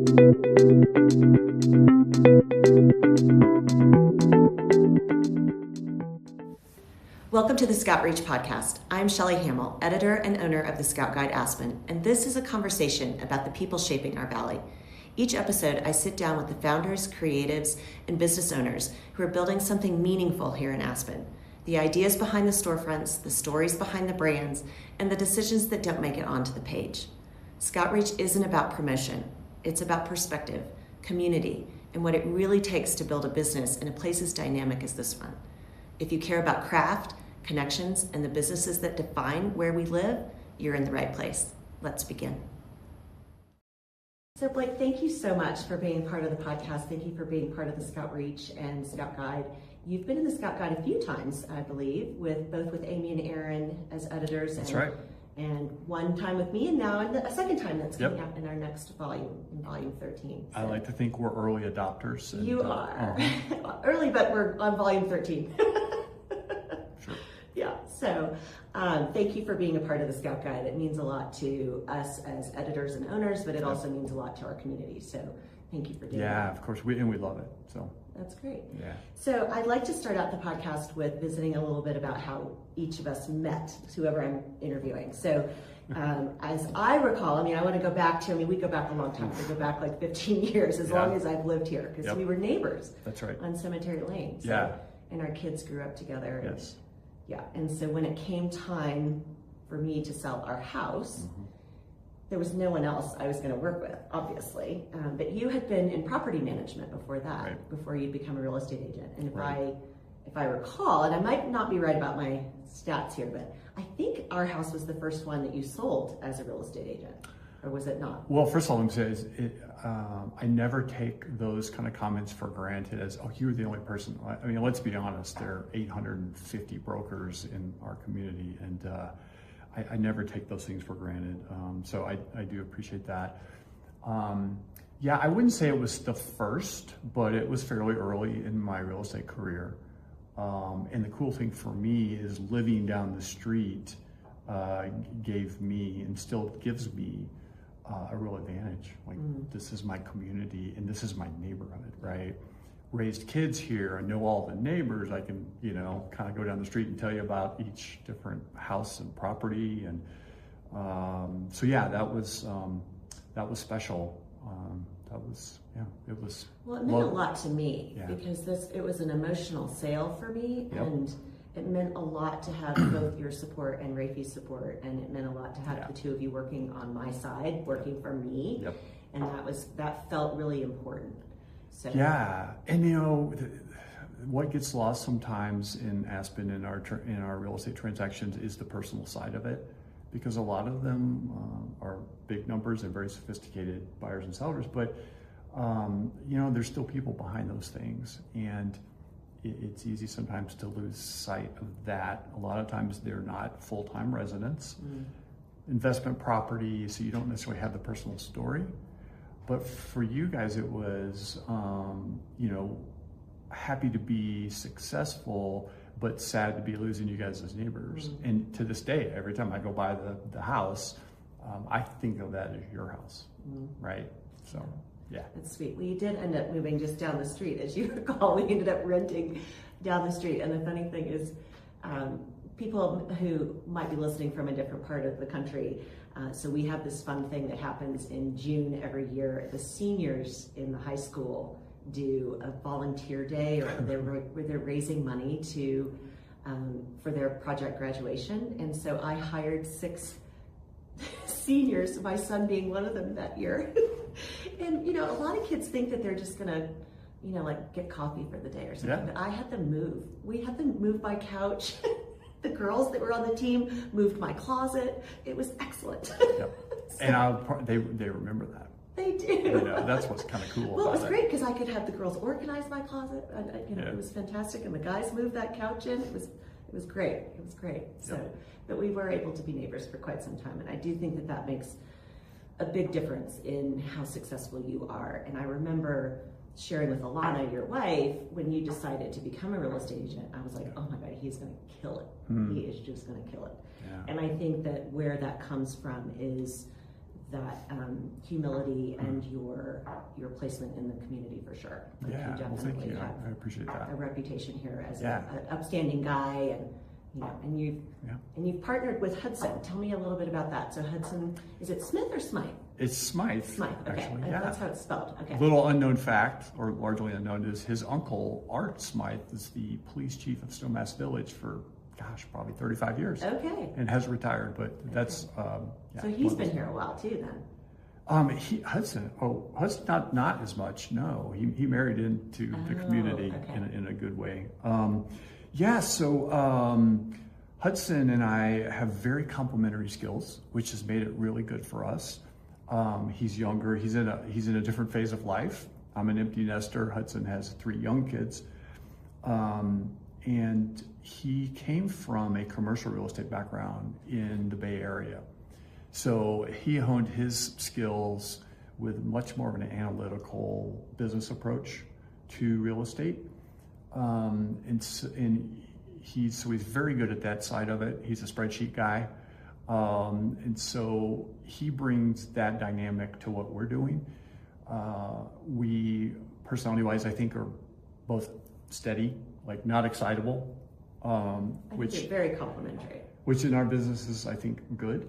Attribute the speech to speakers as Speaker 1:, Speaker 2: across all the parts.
Speaker 1: Welcome to the Scout Reach podcast. I'm Shelly Hamill, editor and owner of the Scout Guide Aspen, and this is a conversation about the people shaping our valley. Each episode, I sit down with the founders, creatives, and business owners who are building something meaningful here in Aspen. The ideas behind the storefronts, the stories behind the brands, and the decisions that don't make it onto the page. Scout Reach isn't about promotion. It's about perspective, community, and what it really takes to build a business in a place as dynamic as this one. If you care about craft, connections, and the businesses that define where we live, you're in the right place. Let's begin. So Blake, thank you so much for being part of the podcast. Thank you for being part of the Scout Reach and Scout Guide. You've been in the Scout Guide a few times, I believe, with Amy and Aaron as editors.
Speaker 2: That's right.
Speaker 1: And one time with me, and now a second time that's coming out in our next volume, in volume 13. So.
Speaker 2: I like to think we're early adopters. And,
Speaker 1: you are. Early, but we're on volume 13.
Speaker 2: Sure.
Speaker 1: Yeah, so thank you for being a part of the Scout Guide. It means a lot to us as editors and owners, but it also means a lot to our community. So thank you for doing that.
Speaker 2: Yeah, of course, we love it. So
Speaker 1: that's great.
Speaker 2: Yeah.
Speaker 1: So I'd like to start out the podcast with visiting a little bit about how each of us met, whoever I'm interviewing. So as I recall, I want to go back to, we go back a long time. We go back like 15 years, as long as I've lived here, because we were neighbors.
Speaker 2: That's right.
Speaker 1: On Cemetery Lane. So, and our kids grew up together.
Speaker 2: Yes.
Speaker 1: And so when it came time for me to sell our house, there was no one else I was going to work with, obviously. But you had been in property management before that, before you'd become a real estate agent. And if I recall, and I might not be right about my stats here, but I think our house was the first one that you sold as a real estate agent, or was it not?
Speaker 2: Well, first of all, let me say is I never take those kind of comments for granted as, oh, you're the only person. Let's be honest, there are 850 brokers in our community, and I never take those things for granted. So I do appreciate that. I wouldn't say it was the first, but it was fairly early in my real estate career. And the cool thing for me is living down the street gave me and still gives me a real advantage. This is my community and this is my neighborhood, right? Raised kids here, I know all the neighbors. I can, kind of go down the street and tell you about each different house and property. And that was special. It was.
Speaker 1: Well, it meant a lot to me because it was an emotional sale for me, and it meant a lot to have both your support and Rafi's support, and it meant a lot to have the two of you working on my side, working for me, and that felt really important. So. Yeah,
Speaker 2: and what gets lost sometimes in Aspen in our real estate transactions is the personal side of it, because a lot of them are big numbers and very sophisticated buyers and sellers, but there's still people behind those things, and it's easy sometimes to lose sight of that. A lot of times they're not full-time residents, investment property, so you don't necessarily have the personal story. But for you guys, it was, happy to be successful, but sad to be losing you guys as neighbors. And to this day, every time I go by the house, I think of that as your house, right? So, yeah.
Speaker 1: That's sweet. Well, you did end up moving just down the street, as you recall. We ended up renting down the street. And the funny thing is, people who might be listening from a different part of the country, so we have this fun thing that happens in June every year. The seniors in the high school do a volunteer day, or they're raising money for their project graduation. And so I hired 6 seniors, my son being one of them that year. And a lot of kids think that they're just gonna, get coffee for the day or something. But I had them move. We had them move my couch. The girls that were on the team moved my closet. It was excellent. So,
Speaker 2: and they remember that.
Speaker 1: They do.
Speaker 2: That's what's kind of cool.
Speaker 1: Well, it was great because I could have the girls organize my closet. It was fantastic, and the guys moved that couch in. It was great. It was great. So, but we were able to be neighbors for quite some time, and I do think that makes a big difference in how successful you are. And I remember sharing with Alana, your wife, when you decided to become a real estate agent, I was like, oh my God, he's going to kill it. He is just going to kill it. Yeah. And I think that where that comes from is that humility and your placement in the community for sure. Like
Speaker 2: Yeah,
Speaker 1: you
Speaker 2: well, thank
Speaker 1: definitely
Speaker 2: you.
Speaker 1: have
Speaker 2: I appreciate that.
Speaker 1: a reputation here as
Speaker 2: Yeah.
Speaker 1: an upstanding guy, and you've partnered with Hudson. Tell me a little bit about that. So Hudson, is it Smith or Smythe?
Speaker 2: It's Smythe.
Speaker 1: Smythe. Okay,
Speaker 2: actually. Yeah.
Speaker 1: that's how it's spelled. Okay.
Speaker 2: Little unknown fact, or largely unknown, is his uncle Art Smythe is the police chief of Snowmass Village for, probably 35 years.
Speaker 1: Okay.
Speaker 2: And has retired, but that's
Speaker 1: So he's been here a while too, then.
Speaker 2: Hudson not as much. No, he married into the community in a good way. Hudson and I have very complementary skills, which has made it really good for us. He's younger. He's in a different phase of life. I'm an empty nester. Hudson has 3 young kids, and he came from a commercial real estate background in the Bay Area. So he honed his skills with much more of an analytical business approach to real estate. He's very good at that side of it. He's a spreadsheet guy. And so he brings that dynamic to what we're doing. We, personality-wise, I think are both steady, like not excitable.
Speaker 1: Which is very complimentary.
Speaker 2: Which in our business is, I think, good.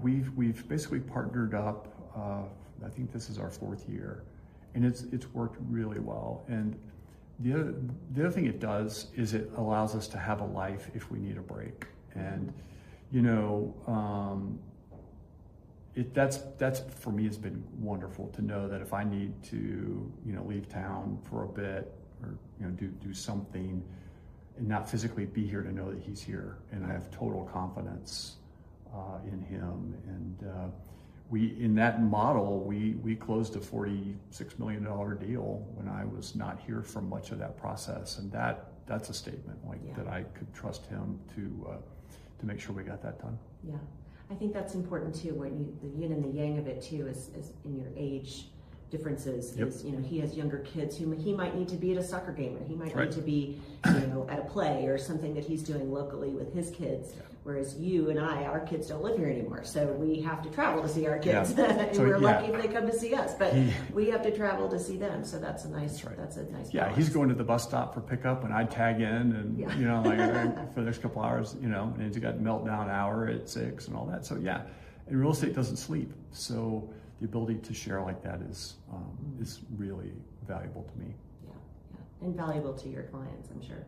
Speaker 2: We've basically partnered up. I think this is our 4th year, and it's worked really well. And the other thing it does is it allows us to have a life if we need a break. And that's for me has been wonderful to know that if I need to leave town for a bit or do something and not physically be here, to know that he's here, and I have total confidence in him. And in that model, we closed a $46 million deal when I was not here for much of that process, and that's a statement that I could trust him to make sure we got that done.
Speaker 1: Yeah, I think that's important too. When the yin and the yang of it too is in your age differences.
Speaker 2: Yep.
Speaker 1: Is he has younger kids who he might need to be at a soccer game, or he might need to be at a play or something that he's doing locally with his kids. Yeah. Whereas you and our kids don't live here anymore, so we have to travel to see our kids. Yeah. And we're lucky if they come to see us, but we have to travel to see them. So that's a nice. That's a nice.
Speaker 2: Yeah, balance. He's going to the bus stop for pickup, and I tag in, and for the next couple hours, and he's got meltdown hour at 6 and all that. So yeah, and real estate doesn't sleep, so the ability to share like that is really valuable to me.
Speaker 1: Yeah, and valuable to your clients, I'm sure.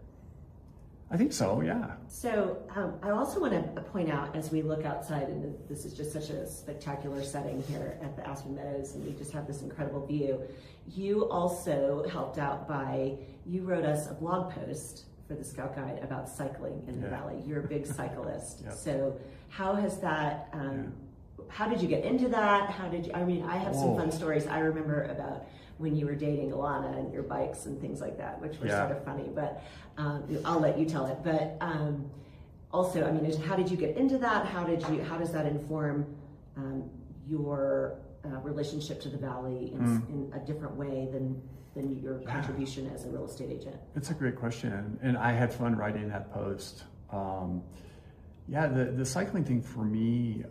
Speaker 2: I think so, yeah.
Speaker 1: So I also want to point out, as we look outside, and this is just such a spectacular setting here at the Aspen Meadows, and we just have this incredible view. You also helped out you wrote us a blog post for the Scout Guide about cycling in the Valley. You're a big cyclist. Yep. So how has that, how did you get into that? I have some fun stories I remember about when you were dating Alana and your bikes and things like that, which were sort of funny, but I'll let you tell it. But also, how did you get into that? How does that inform your relationship to the Valley in a different way than your contribution as a real estate agent? It's
Speaker 2: a great question, and I had fun writing that post. The cycling thing for me,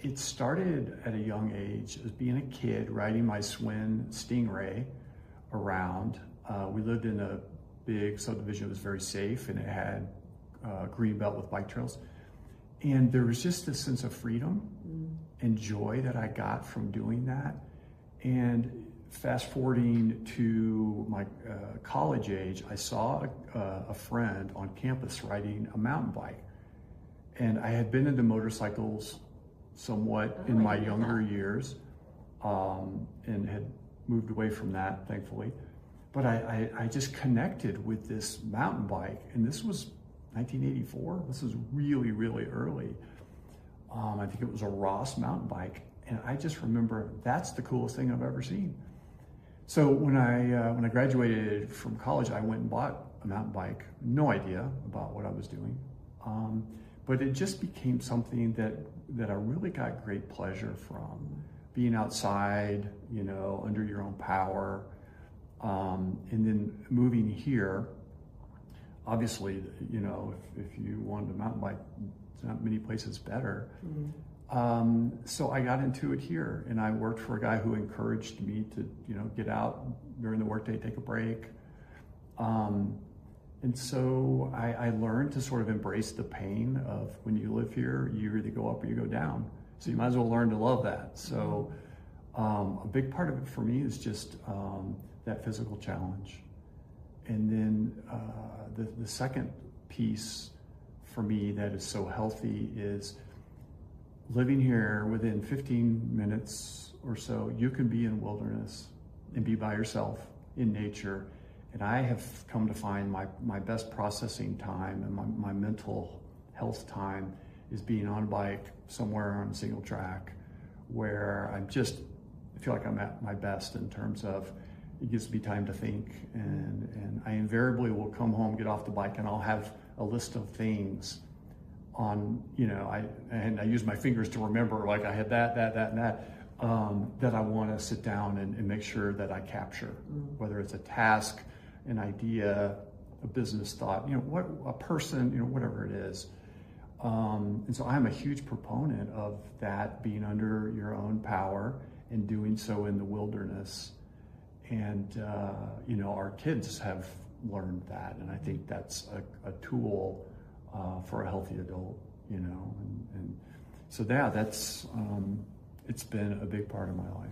Speaker 2: it started at a young age as being a kid riding my Swin Stingray around. We lived in a big subdivision that was very safe, and it had a green belt with bike trails. And there was just this sense of freedom and joy that I got from doing that. And fast forwarding to my college age, I saw a friend on campus riding a mountain bike. And I had been into motorcycles somewhat in my younger years, and had moved away from that, thankfully. But I just connected with this mountain bike, and this was 1984. This was really, really early. I think it was a Ross mountain bike, and I just remember that's the coolest thing I've ever seen. So when I graduated from college, I went and bought a mountain bike. No idea about what I was doing. But it just became something that I really got great pleasure from. Being outside, under your own power. And then moving here, obviously, if you wanted a mountain bike not many places better.
Speaker 1: Mm-hmm.
Speaker 2: So I got into it here, and I worked for a guy who encouraged me to, get out during the workday, take a break. And so I learned to sort of embrace the pain of when you live here, you either go up or you go down. So you might as well learn to love that. So a big part of it for me is just that physical challenge. And then the second piece for me that is so healthy is living here. Within 15 minutes or so, you can be in wilderness and be by yourself in nature. And I have come to find my best processing time and my mental health time is being on a bike somewhere on a single track where I feel like I'm at my best in terms of it gives me time to think. And I invariably will come home, get off the bike, and I'll have a list of things on, I use my fingers to remember, like I had that, and that I want to sit down and make sure that I capture, whether it's a task, an idea, a business thought, what a person, whatever it is. And so I'm a huge proponent of that being under your own power and doing so in the wilderness. And, our kids have learned that. And I think that's a tool for a healthy adult, and so that's, it's been a big part of my life.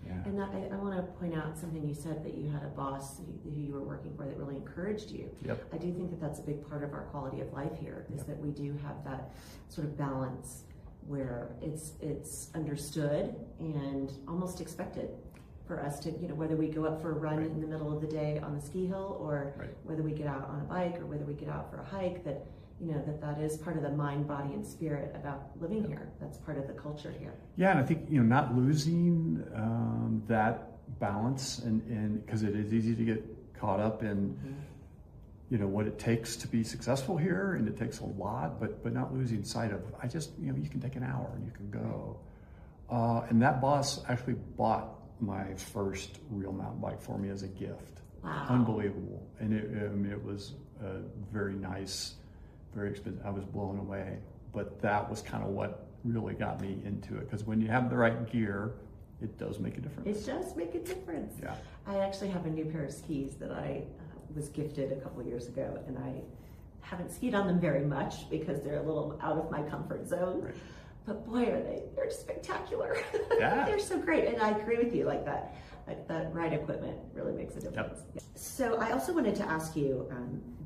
Speaker 1: Yeah. And I want to point out something you said, that you had a boss who you were working for that really encouraged you.
Speaker 2: Yep.
Speaker 1: I do think that that's a big part of our quality of life here, is that we do have that sort of balance where it's understood and almost expected for us to, whether we go up for a run in the middle of the day on the ski hill, or whether we get out on a bike, or whether we get out for a hike, that that is part of the mind, body, and spirit about living here. That's part of the culture here.
Speaker 2: Yeah, and I think not losing that balance, and because it is easy to get caught up in what it takes to be successful here, and it takes a lot, but not losing sight of you can take an hour and you can go. And that boss actually bought my first real mountain bike for me as a gift.
Speaker 1: Wow.
Speaker 2: Unbelievable. And it was very nice. Very expensive. I was blown away, but that was kind of what really got me into it, because when you have the right gear, it does make a difference.
Speaker 1: It does make a difference.
Speaker 2: Yeah.
Speaker 1: I actually have a new pair of skis that I was gifted a couple of years ago, and I haven't skied on them very much because they're a little out of my comfort zone.
Speaker 2: Right.
Speaker 1: But boy, they're spectacular.
Speaker 2: Yeah.
Speaker 1: They're so great. And I agree with you, like that ride equipment really makes a difference. Yep. So I also wanted to ask you,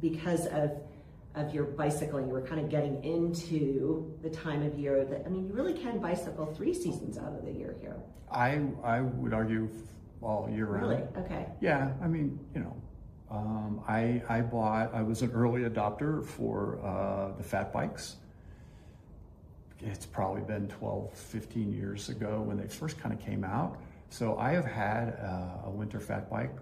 Speaker 1: because of your bicycling, you were kind of getting into the time of year that, you really can bicycle 3 seasons out of the year here.
Speaker 2: I would argue all year round.
Speaker 1: Really? Okay.
Speaker 2: Yeah, I was an early adopter for the fat bikes. It's probably been 12, 15 years ago when they first kind of came out. So I have had a winter fat bike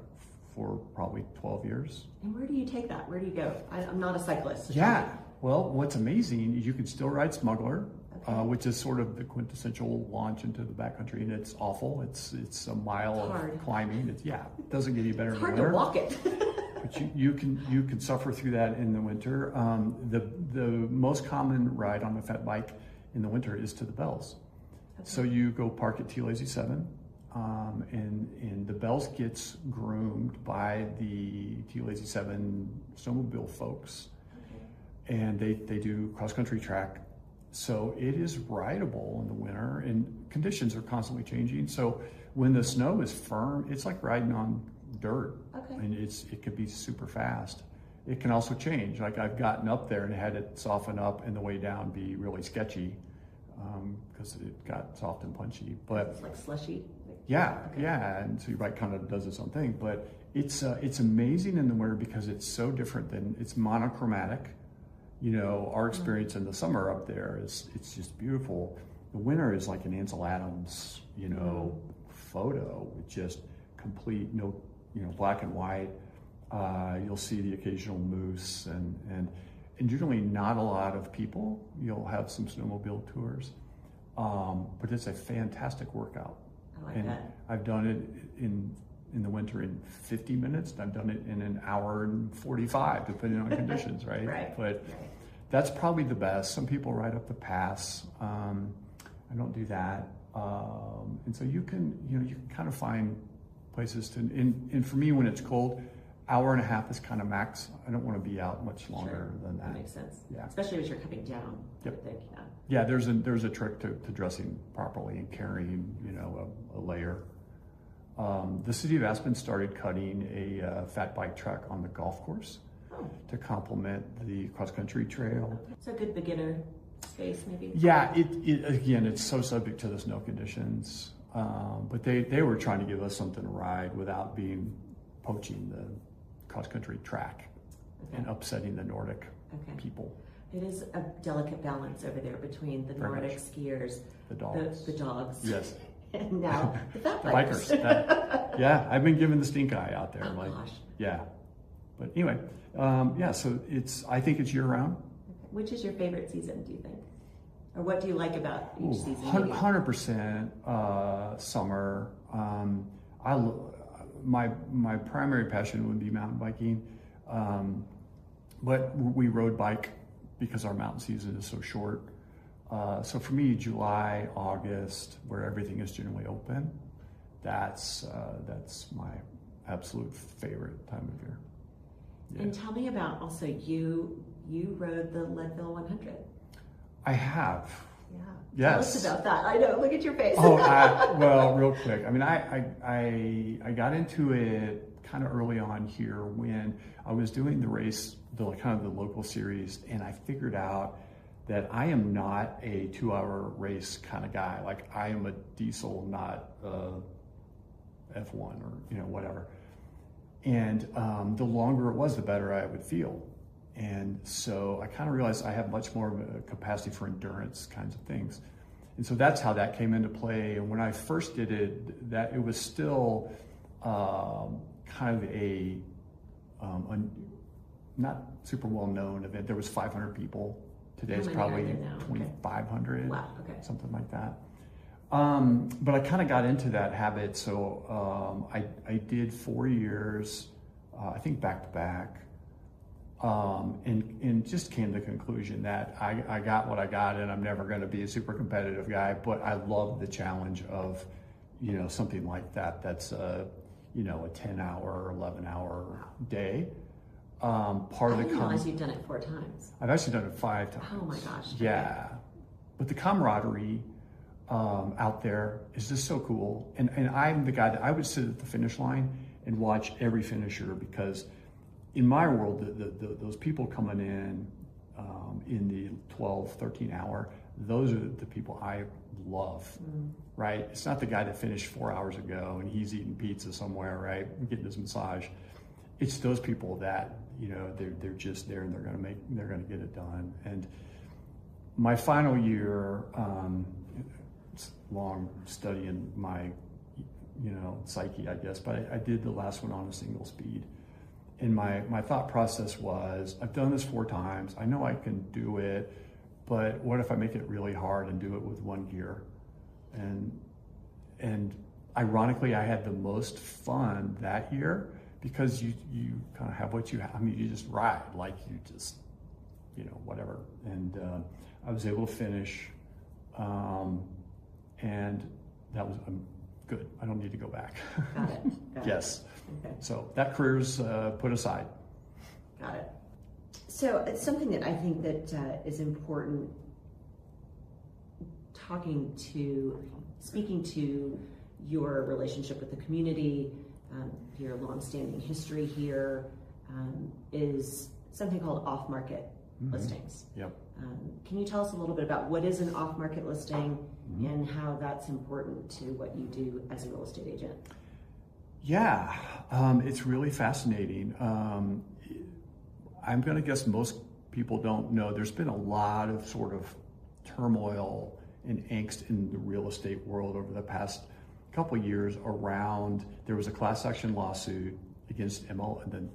Speaker 2: for probably 12 years.
Speaker 1: And where do you take that? Where do you go? I'm not a cyclist. So
Speaker 2: yeah. Well, what's amazing is you can still ride Smuggler, which is sort of the quintessential launch into the backcountry, and it's awful. It's a mile of climbing. It doesn't get any better in the winter.
Speaker 1: It's hard to walk it.
Speaker 2: But you can suffer through that in the winter. The most common ride on a fat bike in the winter is to the Bells. Okay. So you go park at T Lazy 7. And the Bells gets groomed by the T Lazy 7 snowmobile folks. Okay. And they do cross-country track. So it is rideable in the winter, and conditions are constantly changing. So when the snow is firm, it's like riding on dirt. Okay. And it could be super fast. It can also change. Like I've gotten up there and had it soften up and the way down be really sketchy because it got soft and punchy. But
Speaker 1: it's like slushy.
Speaker 2: Yeah, okay. Yeah, and so your bike kind of does its own thing, but it's amazing in the winter because it's so different than it's monochromatic. Our experience in the summer up there it's just beautiful. The winter is like an Ansel Adams, photo with just complete black and white. You'll see the occasional moose and generally not a lot of people. You'll have some snowmobile tours, but it's a fantastic workout.
Speaker 1: Like that.
Speaker 2: I've done it in the winter in 50 minutes, and I've done it in an hour and 45, depending on conditions, right?
Speaker 1: Right.
Speaker 2: But That's probably the best. Some people ride up the pass. I don't do that. And so you can kind of find places to, and for me, when it's cold, hour and a half is kind of max. I don't want to be out much longer than that.
Speaker 1: That makes sense.
Speaker 2: Yeah.
Speaker 1: Especially as you're coming down.
Speaker 2: Yep.
Speaker 1: I think,
Speaker 2: Yeah, there's a trick to dressing properly and carrying, a layer. The city of Aspen started cutting a fat bike track on the golf course to complement the cross-country trail.
Speaker 1: So a good beginner space, maybe?
Speaker 2: Yeah, again, it's so subject to the snow conditions, but they were trying to give us something to ride without poaching the cross-country track and upsetting the Nordic people.
Speaker 1: It is a delicate balance over there between the Nordic skiers,
Speaker 2: the dogs,
Speaker 1: the dogs,
Speaker 2: yes,
Speaker 1: and now the fat
Speaker 2: bikers. Yeah, I've been given the stink eye out there.
Speaker 1: Gosh.
Speaker 2: Yeah, but anyway, so I think it's year round.
Speaker 1: Which is your favorite season, do you think? Or what do you like about each season?
Speaker 2: 100% summer. My primary passion would be mountain biking, but we road bike because our mountain season is so short. So for me, July, August, where everything is generally open, that's my absolute favorite time of year. Yeah.
Speaker 1: And tell me about also you rode the Leadville 100.
Speaker 2: I have.
Speaker 1: Yeah.
Speaker 2: Yes.
Speaker 1: Tell us about that. I know. Look at your face.
Speaker 2: Well, real quick. I mean, I got into it kind of early on here when I was doing the race, the local series, and I figured out that I am not a 2-hour race kind of guy. Like, I am a diesel, not F1 or whatever. And the longer it was, the better I would feel. And so I kind of realized I have much more of a capacity for endurance kinds of things. And so that's how that came into play. And when I first did it, that it was still kind of a not super well known event. There was 500 people. Today it's probably 2,500,
Speaker 1: Wow, okay.
Speaker 2: Something like that. But I kind of got into that habit. So I did 4 years, I think back to back. And just came to the conclusion that I got what I got, and I'm never going to be a super competitive guy, but I love the challenge of, something like that. That's a 10-hour, 11-hour day. Part of the
Speaker 1: I didn't realize you've done it 4 times.
Speaker 2: I've actually done it 5 times.
Speaker 1: Oh my gosh.
Speaker 2: Yeah. Okay. But the camaraderie out there is just so cool. And I'm the guy that I would sit at the finish line and watch every finisher, because in my world, those people coming in the 12, 13 hour, those are the people I love, right? It's not the guy that finished 4 hours ago and he's eating pizza somewhere, right? And getting his massage. It's those people that, they're just there and they're gonna get it done. And my final year, it's long studying my, psyche, I guess, but I did the last one on a single speed. And my thought process was, I've done this 4 times. I know I can do it, but what if I make it really hard and do it with 1 gear? And ironically, I had the most fun that year because you kind of have what you have. I mean, you just ride, like you just, whatever. And I was able to finish, and that was good. I don't need to go back.
Speaker 1: Got it.
Speaker 2: Yes.
Speaker 1: Okay.
Speaker 2: So that career's put aside.
Speaker 1: Got it. So it's something that I think that is important, speaking to your relationship with the community, your longstanding history here, is something called off-market listings.
Speaker 2: Yep.
Speaker 1: Can you tell us a little bit about what is an off-market listing and how that's important to what you do as a real estate agent?
Speaker 2: Yeah, it's really fascinating. I'm going to guess most people don't know. There's been a lot of sort of turmoil and angst in the real estate world over the past couple of years around, there was a class action lawsuit against the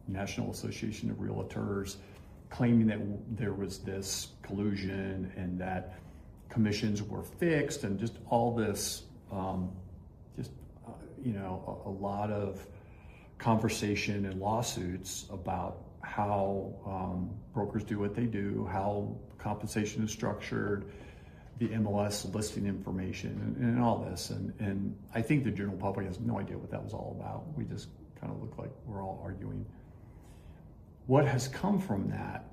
Speaker 2: National Association of Realtors, claiming that there was this collusion and that commissions were fixed and just all this, a lot of conversation and lawsuits about how brokers do what they do, how compensation is structured, the MLS listing information, and all this. And I think the general public has no idea what that was all about. We just kind of look like we're all arguing. What has come from that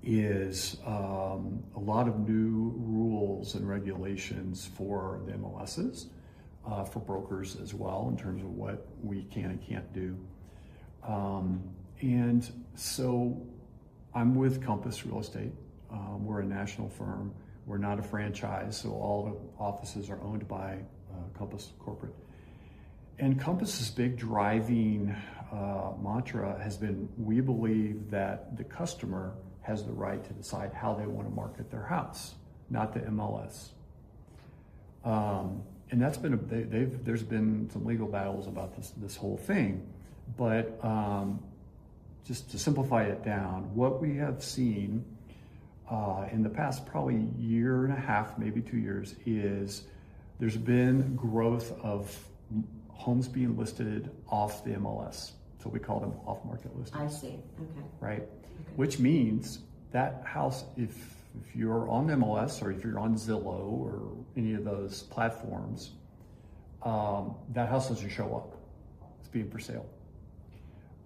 Speaker 2: is a lot of new rules and regulations for the MLSs, for brokers as well, in terms of what we can and can't do. And so I'm with Compass Real Estate. We're a national firm. We're not a franchise, so all the offices are owned by Compass Corporate. And Compass's big driving mantra has been, we believe that the customer has the right to decide how they want to market their house, not the MLS. And that's been there's been some legal battles about this whole thing, but just to simplify it down, what we have seen in the past probably year and a half, maybe 2 years, is there's been growth of homes being listed off the MLS. So we call them off-market listings.
Speaker 1: I see. Okay.
Speaker 2: Right?
Speaker 1: Okay.
Speaker 2: Which means that house, if you're on MLS or if you're on Zillow or any of those platforms, that house doesn't show up. It's being for sale.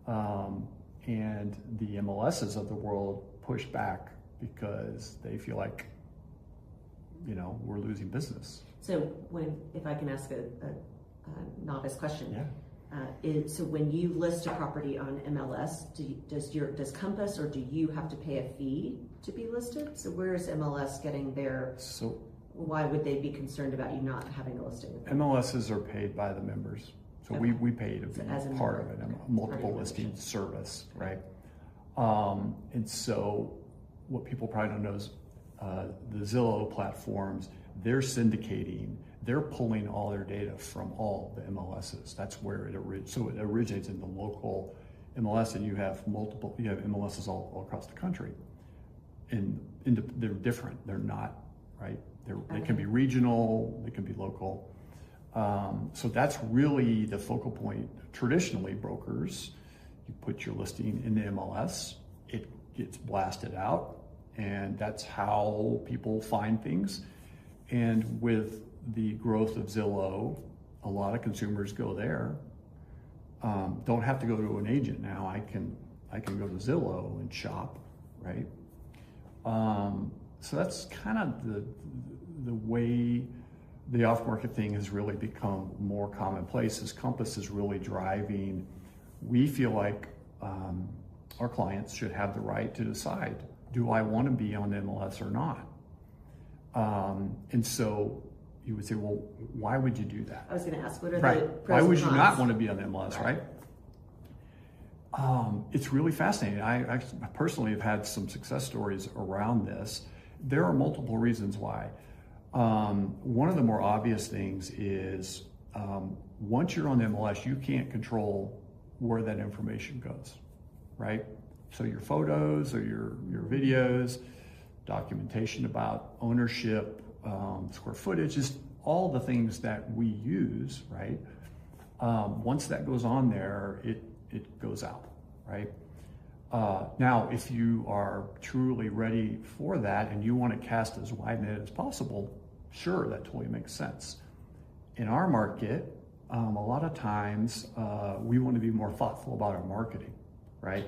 Speaker 2: And the MLSs of the world push back because they feel like, we're losing business.
Speaker 1: So if I can ask a novice question.
Speaker 2: Yeah.
Speaker 1: So when you list a property on MLS, does Compass or do you have to pay a fee to be listed? So where is MLS getting their?
Speaker 2: So
Speaker 1: why would they be concerned about you not having a listing with them?
Speaker 2: MLSs are paid by the members, so
Speaker 1: Okay.
Speaker 2: we pay to be
Speaker 1: as a
Speaker 2: part
Speaker 1: member.
Speaker 2: of it,
Speaker 1: Okay.
Speaker 2: a multiple
Speaker 1: Part of
Speaker 2: listing
Speaker 1: membership.
Speaker 2: service, right? And so what people probably don't know is the Zillow platforms, they're syndicating. They're pulling all their data from all the MLSs. That's where it originates in the local MLS, and you have MLSs all across the country. And they're different. They're not, right? They can be regional, they can be local. So that's really the focal point. Traditionally, brokers, you put your listing in the MLS, it gets blasted out, and that's how people find things. And with the growth of Zillow, a lot of consumers go there. Don't have to go to an agent now. I can go to Zillow and shop, right? So that's kind of the way the off-market thing has really become more commonplace. As Compass is really driving, we feel like our clients should have the right to decide, do I want to be on MLS or not? And so you would say, well, why would you do that?
Speaker 1: I was going to ask, what are
Speaker 2: Right.
Speaker 1: the pros
Speaker 2: Why
Speaker 1: and
Speaker 2: would you
Speaker 1: cons?
Speaker 2: not want to be on MLS, right? It's really fascinating. I personally have had some success stories around this. There are multiple reasons why. One of the more obvious things is once you're on the MLS, you can't control where that information goes, right? So your photos or your videos, documentation about ownership, square footage, just all the things that we use, right? Once that goes on there, it goes out, right? Now, if you are truly ready for that and you want to cast as wide net as possible, sure, that totally makes sense. In our market, a lot of times we want to be more thoughtful about our marketing, right?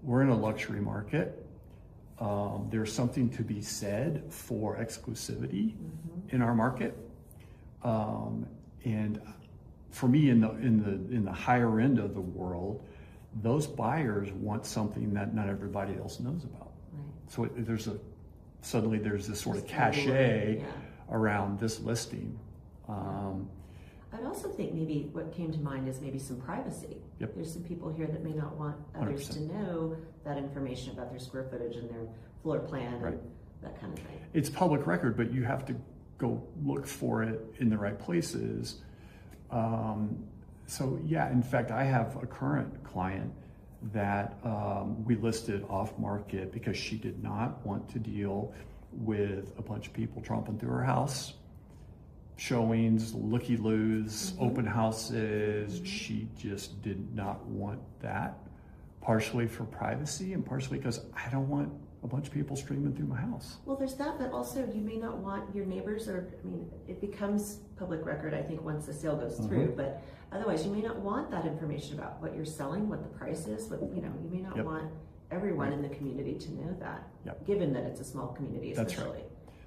Speaker 2: We're in a luxury market. There's something to be said for exclusivity in our market, and for me, in the higher end of the world, those buyers want something that not everybody else knows about. Right. So suddenly there's this sort of cachet around this listing.
Speaker 1: I'd also think maybe what came to mind is maybe some privacy.
Speaker 2: Yep.
Speaker 1: There's some people here that may not want others
Speaker 2: 100%.
Speaker 1: to know that information about their square footage and their floor plan
Speaker 2: Right.
Speaker 1: and that kind of thing.
Speaker 2: It's public record, but you have to go look for it in the right places. So yeah, in fact, I have a current client that we listed off market because she did not want to deal with a bunch of people tromping through her house, showings, looky-loos, open houses. She just did not want that. partially for privacy and partially because I don't want a bunch of people streaming through my house.
Speaker 1: Well, there's that, but also you may not want your neighbors, it becomes public record, I think, once the sale goes through, but otherwise you may not want that information about what you're selling, what the price is, you may not want everyone in the community to know that, given that it's a small community, especially.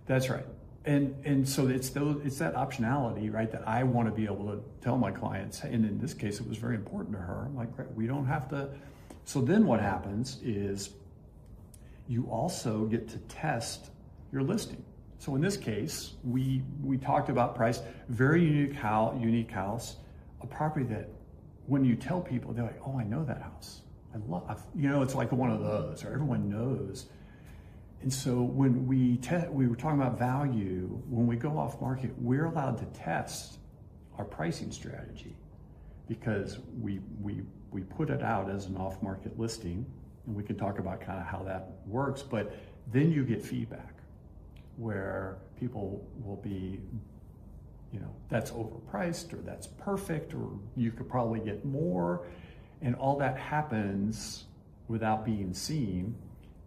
Speaker 2: That's right. And so it's that optionality, right, that I want to be able to tell my clients, and in this case, it was very important to her. I'm like, right, we don't have to. So then what happens is you also get to test your listing. So in this case, we talked about price, very unique house, a property that when you tell people, they're like, oh, I know that house. I love, it's like one of those, or everyone knows. And so when we were talking about value, when we go off market, we're allowed to test our pricing strategy because we put it out as an off-market listing, and we can talk about kind of how that works, but then you get feedback where people will be, that's overpriced, or that's perfect, or you could probably get more, and all that happens without being seen,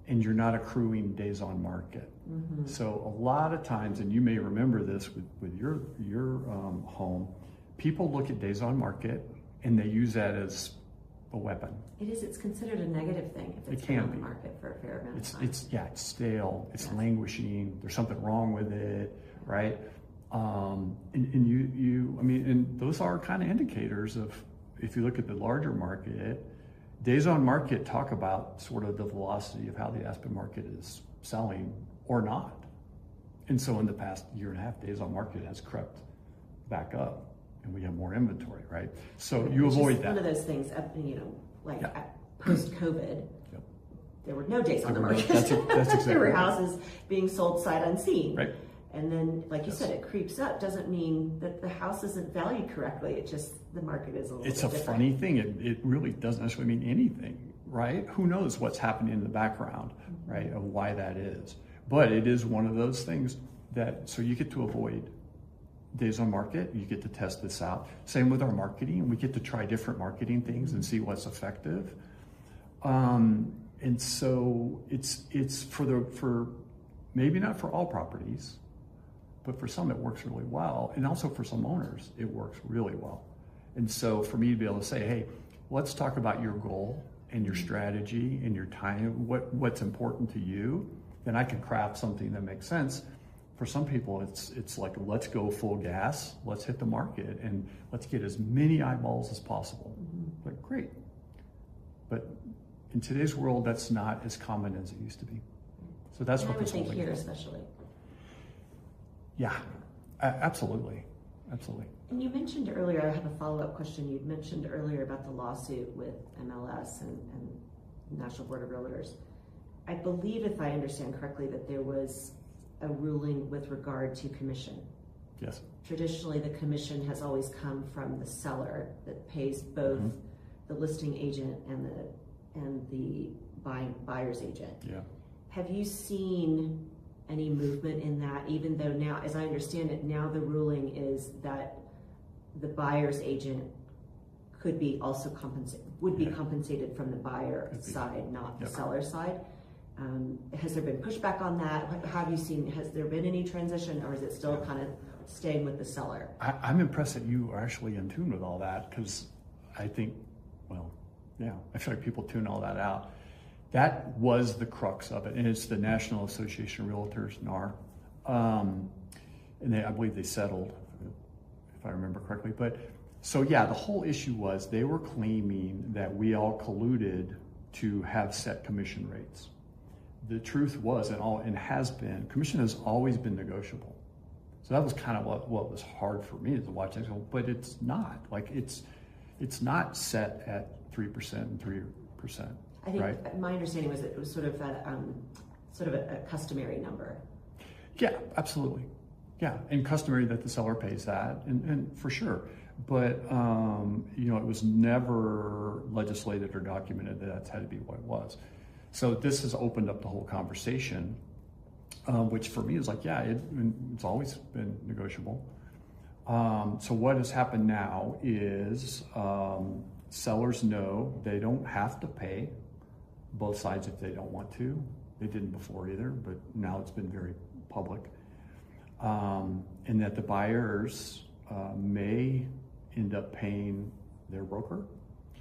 Speaker 2: and you're not accruing days on market. So a lot of times, and you may remember this with your home, people look at days on market and they use that as a weapon.
Speaker 1: It is. It's considered a negative thing if it's been on the market for a fair amount of time.
Speaker 2: It's stale. It's languishing. There's something wrong with it, right? And those are kind of indicators of, if you look at the larger market, days on market talk about sort of the velocity of how the Aspen market is selling or not. And so in the past year and a half, days on market has crept back up, and we have more inventory, right? So you avoid that.
Speaker 1: One of those things, post-COVID, there were no days on the market.
Speaker 2: That's exactly
Speaker 1: there were
Speaker 2: right.
Speaker 1: houses being sold sight unseen.
Speaker 2: Right.
Speaker 1: And then, like you said, it creeps up. Doesn't mean that the house isn't valued correctly. It just, the market is a little bit different.
Speaker 2: It's a funny thing. It really doesn't necessarily mean anything, right? Who knows what's happening in the background, right, of why that is. But it is one of those things that, so you get to avoid days on market. You get to test this out. Same with our marketing. We get to try different marketing things and see what's effective. And so it's for maybe not for all properties, but for some it works really well. And also for some owners, it works really well. And so for me to be able to say, hey, let's talk about your goal and your strategy and your time, what's important to you, then I can craft something that makes sense. For some people, it's like, let's go full gas, let's hit the market, and let's get as many eyeballs as possible. Like, great. But in today's world, that's not as common as it used to be. So that's what this whole thing is. I would think here especially. Yeah, absolutely. Absolutely.
Speaker 1: And you mentioned earlier, I have a follow-up question. You mentioned earlier about the lawsuit with MLS and National Board of Realtors. I believe, if I understand correctly, that there was a ruling with regard to commission.
Speaker 2: Yes. Traditionally,
Speaker 1: the commission has always come from the seller that pays both the listing agent and the buyer's agent.
Speaker 2: Yeah.
Speaker 1: Have you seen any movement in that, even though now, as I understand it, now the ruling is that the buyer's agent could be also compensated from the buyer side, not the seller side? Has there been pushback on that? How have you seen, has there been any transition, or is it still kind of staying with the seller?
Speaker 2: I'm impressed that you are actually in tune with all that, because I think, I feel like people tune all that out. That was the crux of it, and it's the National Association of Realtors, NAR, and I believe they settled, if I remember correctly. But so the whole issue was they were claiming that we all colluded to have set commission rates. The truth was, and has been, commission has always been negotiable. So that was kind of what was hard for me to watch. But it's not like it's not set at 3% and 3%.
Speaker 1: I think my understanding was that it was sort of a customary number.
Speaker 2: Yeah, absolutely. Yeah, and customary that the seller pays that, and for sure. But it was never legislated or documented that that's had to be what it was. So this has opened up the whole conversation, which for me is like, it's always been negotiable. So what has happened now is sellers know they don't have to pay both sides if they don't want to. They didn't before either, but now it's been very public. And that the buyers may end up paying their broker.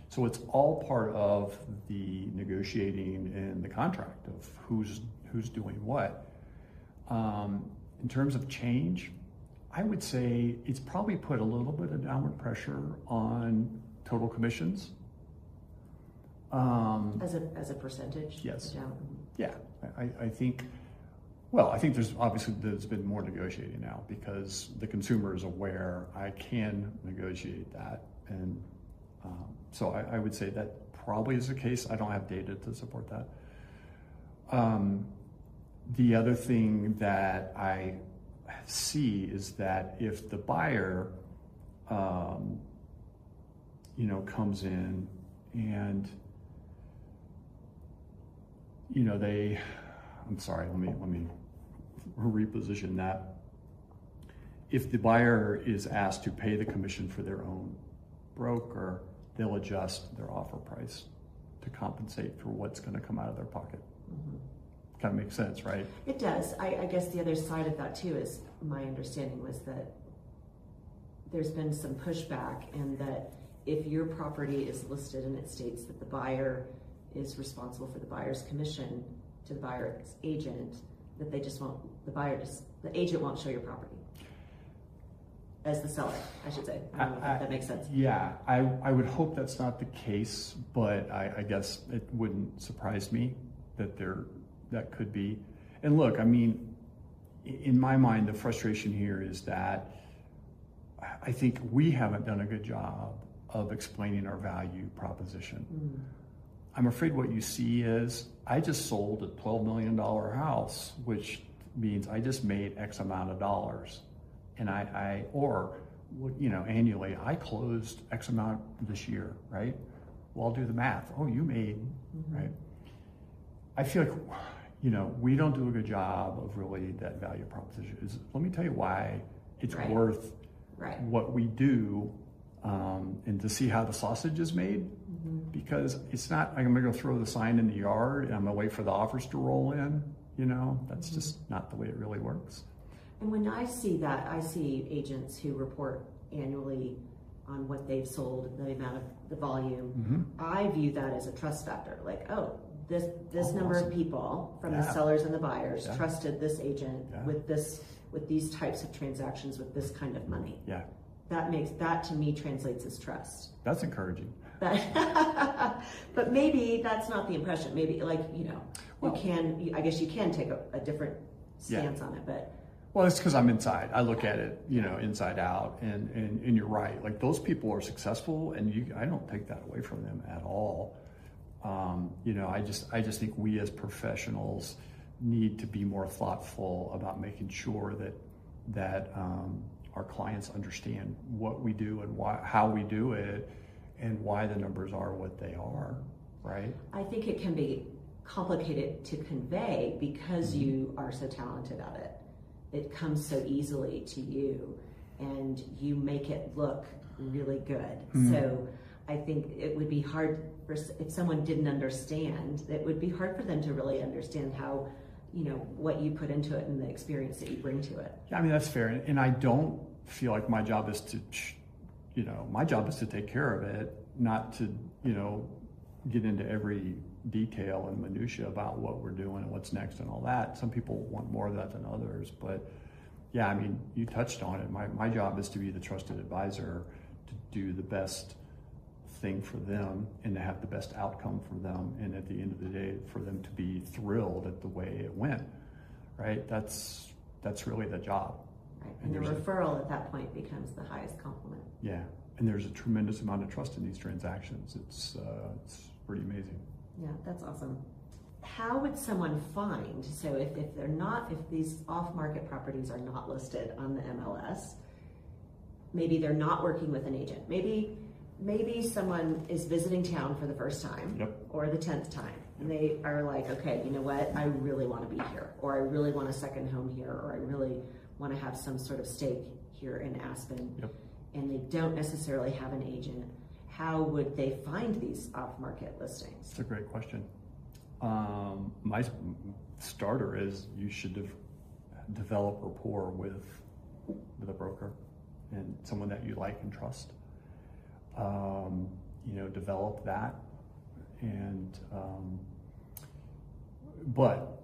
Speaker 2: So it's all part of the negotiating and the contract of who's doing what. In terms of change, I would say it's probably put a little bit of downward pressure on total commissions.
Speaker 1: As a percentage?
Speaker 2: Yes.
Speaker 1: Down.
Speaker 2: Yeah, I think there's been more negotiating now because the consumer is aware I can negotiate that. And so I would say that probably is the case. I don't have data to support that. The other thing that I see is that if the buyer, comes in and, let me reposition that. If the buyer is asked to pay the commission for their own broker, they'll adjust their offer price to compensate for what's going to come out of their pocket. Mm-hmm. Kind of makes sense, right?
Speaker 1: It does. I guess the other side of that too is my understanding was that there's been some pushback, and that if your property is listed and it states that the buyer is responsible for the buyer's commission to the buyer's agent, that they just won't, the agent won't show your property as the seller, I should say. I don't know if that makes sense.
Speaker 2: Yeah, I would hope that's not the case, but I guess it wouldn't surprise me that could be. And look, I mean, in my mind, the frustration here is that I think we haven't done a good job of explaining our value proposition. Mm. I'm afraid what you see is, I just sold a $12 million house, which means I just made X amount of dollars. And annually, I closed X amount this year, right? Well, I'll do the math. Oh, you made, mm-hmm. right? I feel like, we don't do a good job of really that value proposition. Let me tell you why it's right. worth right. what we do, and to see how the sausage is made, mm-hmm. because it's not, I'm gonna go throw the sign in the yard and I'm gonna wait for the offers to roll in, that's mm-hmm. just not the way it really works.
Speaker 1: And when I see that, I see agents who report annually on what they've sold, the amount of the volume. Mm-hmm. I view that as a trust factor. Like, this number awesome. Of people from the sellers and the buyers trusted this agent with these types of transactions with this kind of money. Yeah. That to me translates as trust.
Speaker 2: That's encouraging.
Speaker 1: But maybe that's not the impression. Maybe I guess you can take a different stance on it, but.
Speaker 2: Well, it's because I'm inside. I look at it, inside out, and you're right. Like, those people are successful, and I don't take that away from them at all. I just think we as professionals need to be more thoughtful about making sure that our clients understand what we do and how we do it, and why the numbers are what they are, right?
Speaker 1: I think it can be complicated to convey because mm-hmm. you are so talented at it. It comes so easily to you, and you make it look really good. Mm-hmm. So I think it would be hard if someone didn't understand. It would be hard for them to really understand how, what you put into it and the experience that you bring to it.
Speaker 2: Yeah, I mean, that's fair, and I don't feel like my job is to, my job is to take care of it, not to, get into every detail and minutia about what we're doing and what's next and all that. Some people want more of that than others, but yeah, I mean, you touched on it. My job is to be the trusted advisor, to do the best thing for them and to have the best outcome for them, and at the end of the day, for them to be thrilled at the way it went, right? That's really the job.
Speaker 1: Right, and the referral at that point becomes the highest compliment.
Speaker 2: Yeah, and there's a tremendous amount of trust in these transactions. It's pretty amazing.
Speaker 1: Yeah, that's awesome. How would someone find, so if these off-market properties are not listed on the MLS, maybe they're not working with an agent, maybe someone is visiting town for the first time, yep. or the 10th time, and they are like, okay, you know what, I really want to be here, or I really want a second home here, or I really want to have some sort of stake here in Aspen, yep. and they don't necessarily have an agent. how would they find these off-market listings?
Speaker 2: That's a great question. My starter is you should develop rapport with a broker and someone that you like and trust. Develop that, and but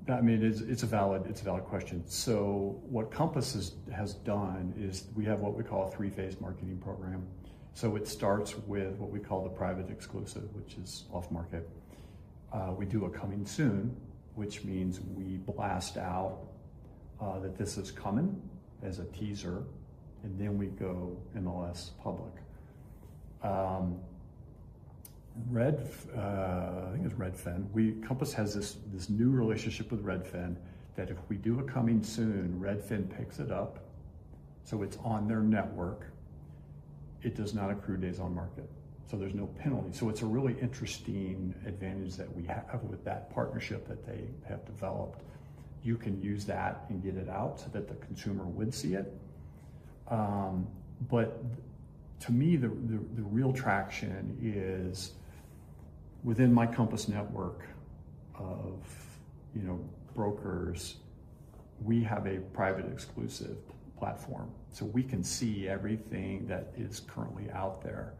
Speaker 2: I mean, it's a valid question. So what Compass has done is we have what we call a 3-phase marketing program. So it starts with what we call the private exclusive, which is off market. We do a coming soon, which means we blast out that this is coming as a teaser, and then we go MLS public. I think it's Redfin. Compass has this new relationship with Redfin that if we do a coming soon, Redfin picks it up, so it's on their network. It does not accrue days on market, so there's no penalty. So it's a really interesting advantage that we have with that partnership that they have developed. You can use that and get it out so that the consumer would see it. But to me, the real traction is within my Compass network of brokers. We have a private exclusive platform, so we can see everything that is currently out there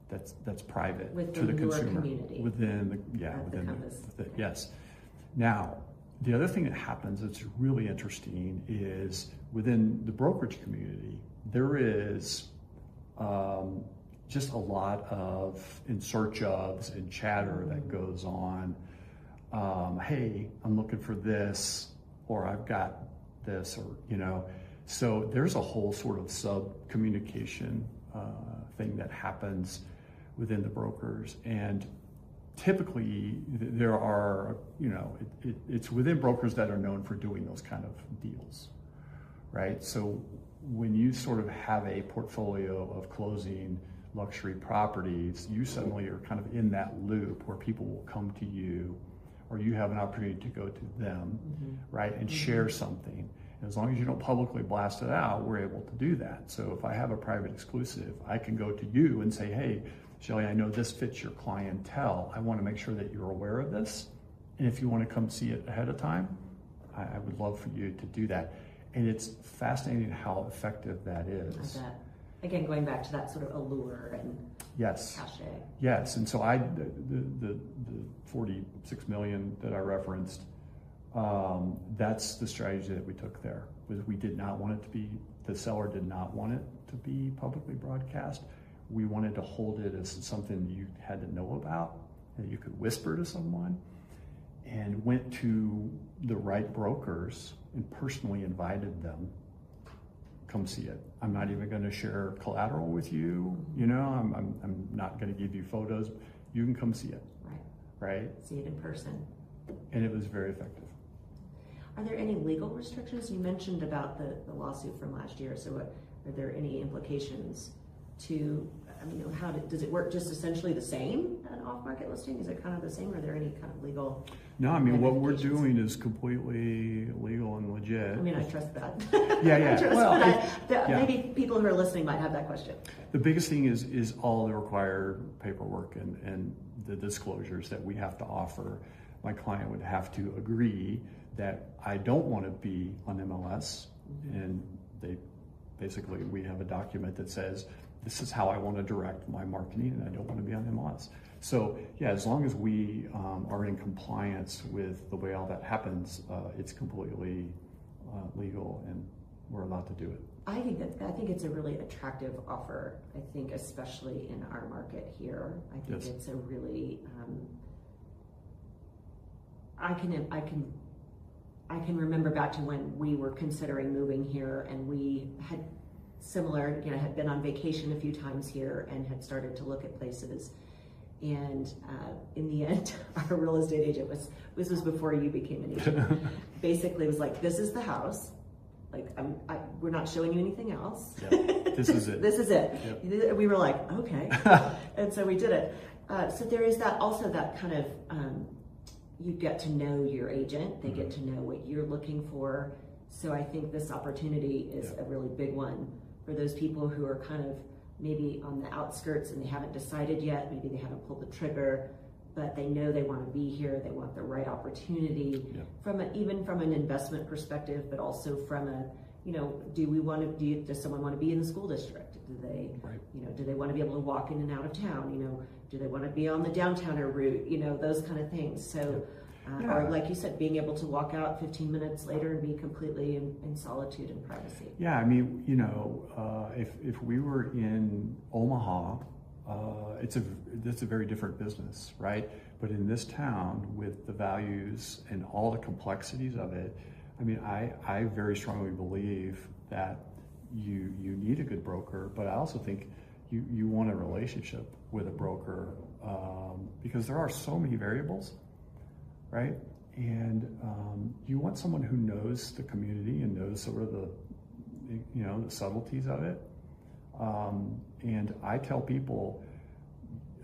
Speaker 2: that's private to the consumer
Speaker 1: community.
Speaker 2: within yes. Now, the other thing that happens that's really interesting is within the brokerage community, there is just a lot of in search ofs and chatter that goes on. Hey, I'm looking for this, or I've got this, or so there's a whole sort of sub-communication thing that happens within the brokers, and typically there are, it's within brokers that are known for doing those kind of deals, right? So when you sort of have a portfolio of closing luxury properties, you suddenly are kind of in that loop where people will come to you, or you have an opportunity to go to them, right, and share something. And as long as you don't publicly blast it out, we're able to do that. So if I have a private exclusive, I can go to you and say, hey, Shelly, I know this fits your clientele. I want to make sure that you're aware of this. And if you want to come see it ahead of time, I would love for you to do that. And it's fascinating how effective that is.
Speaker 1: I bet. Again, going back to that sort of allure and cachet.
Speaker 2: Yes, and so the 46 million that I referenced, that's the strategy that we took there. Was we did not want it to be, the seller did not want it to be publicly broadcast. We wanted to hold it as something you had to know about, that you could whisper to someone, and went to the right brokers and personally invited them, come see it. I'm not even going to share collateral with you. I'm not going to give you photos. You can come see it. Right?
Speaker 1: See it in person.
Speaker 2: And it was very effective.
Speaker 1: Are there any legal restrictions? You mentioned about the lawsuit from last year. So are there any implications to, how does it work just essentially the same, an off-market listing? Is it kind of the same, or are there any kind of legal?
Speaker 2: No, what we're doing is completely legal and legit.
Speaker 1: I trust that.
Speaker 2: Yeah.
Speaker 1: Maybe people who are listening might have that question.
Speaker 2: The biggest thing is all the required paperwork and the disclosures that we have to offer. My client would have to agree that I don't want to be on MLS, and we have a document that says, this is how I want to direct my marketing, and I don't want to be on MLS. So yeah, as long as we are in compliance with the way all that happens, it's completely legal, and we're allowed to do it.
Speaker 1: I think it's a really attractive offer. I think especially in our market here, I think it's a really I can remember back to when we were considering moving here, and we had similar, had been on vacation a few times here and had started to look at places. And in the end, our real estate agent this was before you became an agent, basically was like, this is the house. Like, we're not showing you anything else.
Speaker 2: Yep. This is it.
Speaker 1: This is it.
Speaker 2: Yep.
Speaker 1: We were like, okay. And so we did it. So there is that kind of, you get to know your agent. They get to know what you're looking for. So I think this opportunity is a really big one for those people who are kind of maybe on the outskirts and they haven't decided yet, maybe they haven't pulled the trigger, but they know they want to be here, they want the right opportunity, even from an investment perspective, but also from a, does someone want to be in the school district? Do they, do they want to be able to walk in and out of town? Do they want to be on the downtowner route? Those kind of things. So, or like you said, being able to walk out 15 minutes later and be completely in solitude and privacy.
Speaker 2: Yeah, I mean, if we were in Omaha, it's a very different business, right? But in this town, with the values and all the complexities of it, I mean, I very strongly believe that you need a good broker, but I also think you want a relationship with a broker because there are so many variables, right? And you want someone who knows the community and knows sort of the subtleties of it. And I tell people,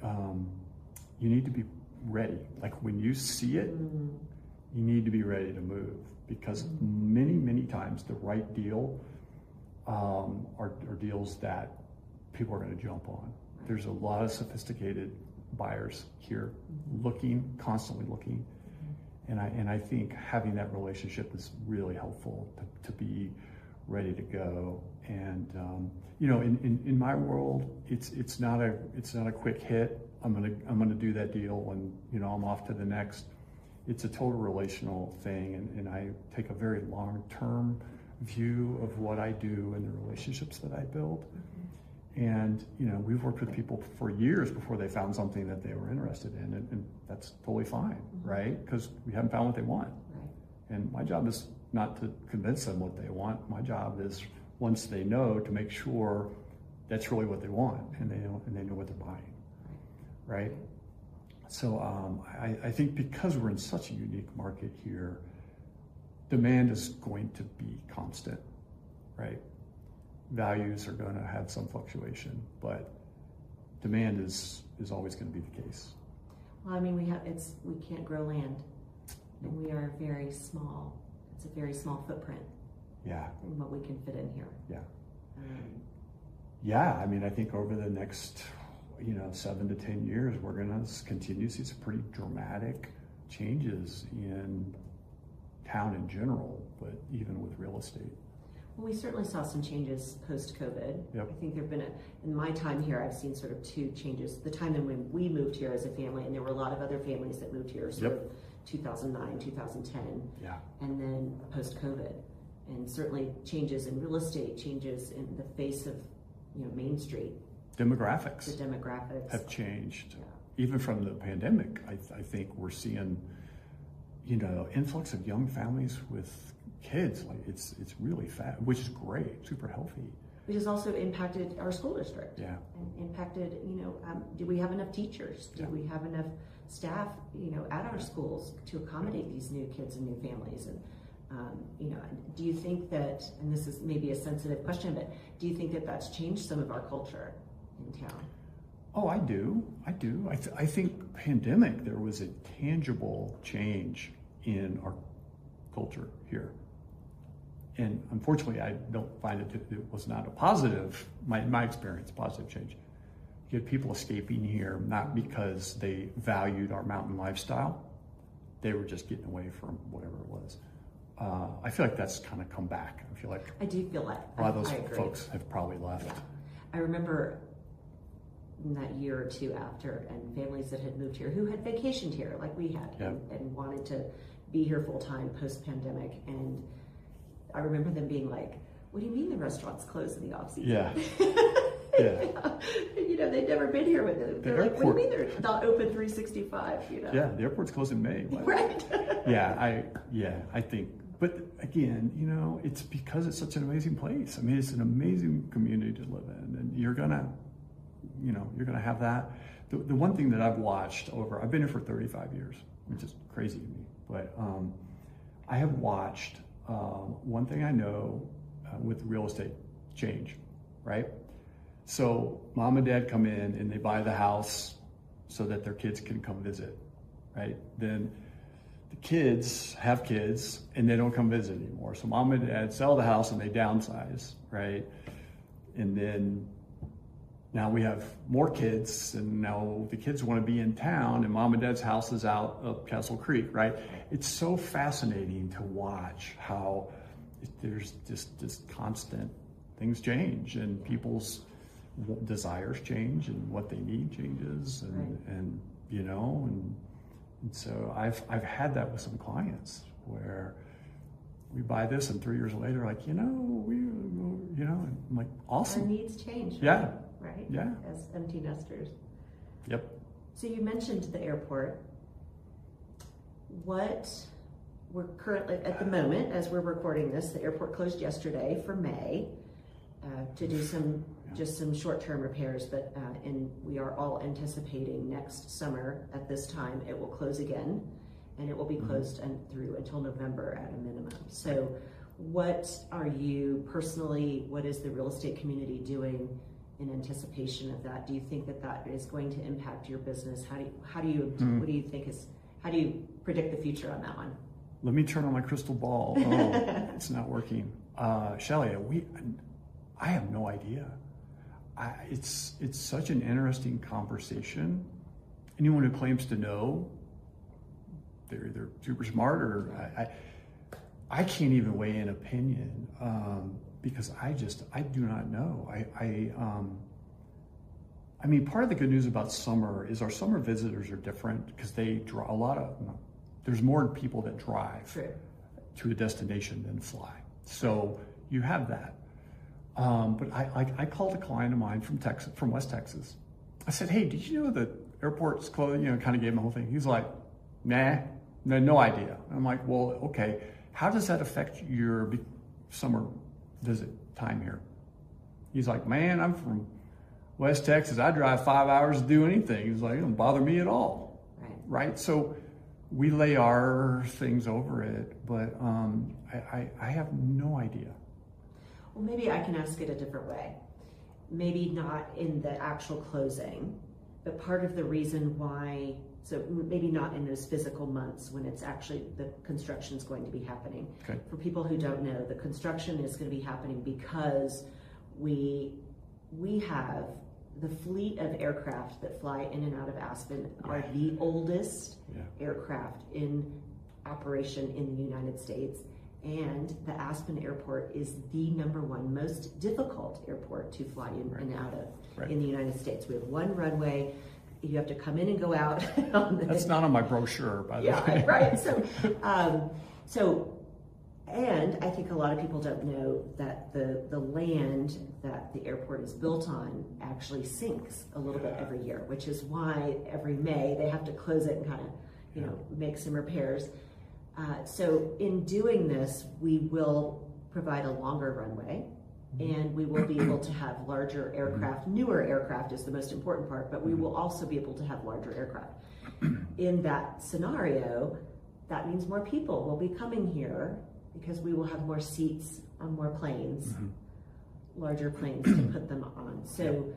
Speaker 2: you need to be ready. Like when you see it, you need to be ready to move, because many times the right deal are deals that people are going to jump on. There's a lot of sophisticated buyers here constantly looking. And I think having that relationship is really helpful to be ready to go. And in my world, it's not a quick hit. I'm gonna do that deal and I'm off to the next. It's a total relational thing, and I take a very long-term view of what I do and the relationships that I build. And we've worked with people for years before they found something that they were interested in, and that's totally fine, right? Because we haven't found what they want. And my job is not to convince them what they want. My job is, once they know, to make sure that's really what they want, and they know what they're buying, right? So I think because we're in such a unique market here, demand is going to be constant, right? Values are going to have some fluctuation, but demand is always going to be the case.
Speaker 1: Well, I mean, we can't grow land, and we are very small. It's a very small footprint.
Speaker 2: Yeah.
Speaker 1: And what we can fit in here.
Speaker 2: Yeah. Yeah, I mean, I think over the next 7 to 10 years, we're going to continue to see some pretty dramatic changes in town in general, but even with real estate.
Speaker 1: Well, we certainly saw some changes post-COVID.
Speaker 2: Yep.
Speaker 1: I think there have been in my time here, I've seen sort of two changes. The time when we moved here as a family, and there were a lot of other families that moved here, sort of 2009, 2010, and then post-COVID. And certainly changes in real estate, changes in the face of Main Street.
Speaker 2: Demographics.
Speaker 1: The demographics
Speaker 2: have changed. Yeah. Even from the pandemic, I think we're seeing, influx of young families with kids. Like it's really fast, which is great, super healthy.
Speaker 1: Which has also impacted our school district.
Speaker 2: Yeah.
Speaker 1: And impacted, do we have enough teachers? Do we have enough staff, at our schools to accommodate these new kids and new families? And do you think that, and this is maybe a sensitive question, but do you think that that's changed some of our culture in town?
Speaker 2: Oh, I do. I think pandemic, there was a tangible change in our culture here. And unfortunately, I don't find it was not a positive, my experience, positive change. You had people escaping here, not because they valued our mountain lifestyle. They were just getting away from whatever it was. I feel like that's kind of come back.
Speaker 1: I do feel like
Speaker 2: a lot of those folks have probably left.
Speaker 1: Yeah. I remember in that year or two after, and families that had moved here who had vacationed here like we had, and wanted to be here full time post pandemic. And I remember them being like, "What do you mean the restaurants closed in the off season?"
Speaker 2: Yeah.
Speaker 1: They'd never been here with it. They're like, "What do you mean they're not open 365?"
Speaker 2: Yeah, the airport's closed in May.
Speaker 1: Right.
Speaker 2: I think. But again, it's because it's such an amazing place. I mean, it's an amazing community to live in, and you're gonna have that. The one thing that I've watched I've been here for 35 years, which is crazy to me, but I have watched one thing I know with real estate change, right? So mom and dad come in and they buy the house so that their kids can come visit, right? Then the kids have kids and they don't come visit anymore. So mom and dad sell the house and they downsize, right? And then now we have more kids, and now the kids want to be in town, and mom and dad's house is out of Castle Creek, right? It's so fascinating to watch how there's just this constant, things change, and people's desires change, and what they need changes, and so I've had that with some clients where we buy this, and 3 years later, like, I'm like, awesome.
Speaker 1: Our needs change.
Speaker 2: Yeah.
Speaker 1: Right?
Speaker 2: Yeah.
Speaker 1: As empty nesters.
Speaker 2: Yep.
Speaker 1: So you mentioned the airport. What we're currently, at the moment, as we're recording this, the airport closed yesterday for May to do just some short-term repairs, but and we are all anticipating next summer at this time it will close again, and it will be closed through until November at a minimum. So what are you personally, what is the real estate community doing in anticipation of that? Do you think that is going to impact your business? What do you think how do you predict the future on that one?
Speaker 2: Let me turn on my crystal ball. Oh, it's not working. Shelly, I have no idea. It's such an interesting conversation. Anyone who claims to know, they're either super smart, or I can't even weigh in opinion because I do not know. I mean, part of the good news about summer is our summer visitors are different because they draw there's more people that drive to a destination than fly. So you have that. But I called a client of mine from West Texas. I said, hey, did you know the airport's closed? Kind of gave him the whole thing. He's like, nah, no idea. I'm like, well, okay. How does that affect your summer visit time here? He's like, man, I'm from West Texas. I drive 5 hours to do anything. He's like, it don't bother me at all. Right? So we lay our things over it, but I have no idea.
Speaker 1: Well, maybe I can ask it a different way. Maybe not in the actual closing, but part of the reason why, so maybe not in those physical months when it's actually, the construction is going to be happening.
Speaker 2: Okay.
Speaker 1: For people who don't know, the construction is going to be happening because we have the fleet of aircraft that fly in and out of Aspen are the oldest aircraft in operation in the United States. And the Aspen airport is the #1 most difficult airport to fly in and out of in the United States. We have one runway. You have to come in and go out.
Speaker 2: That's not on my brochure, by the way.
Speaker 1: Yeah, right. So, and I think a lot of people don't know that the land that the airport is built on actually sinks a little bit every year, which is why every May they have to close it and kind of, make some repairs. So in doing this, we will provide a longer runway, and we will be able to have larger aircraft. Newer aircraft is the most important part, but we will also be able to have larger aircraft. In that scenario, that means more people will be coming here because we will have more seats on more planes, larger planes to put them on. So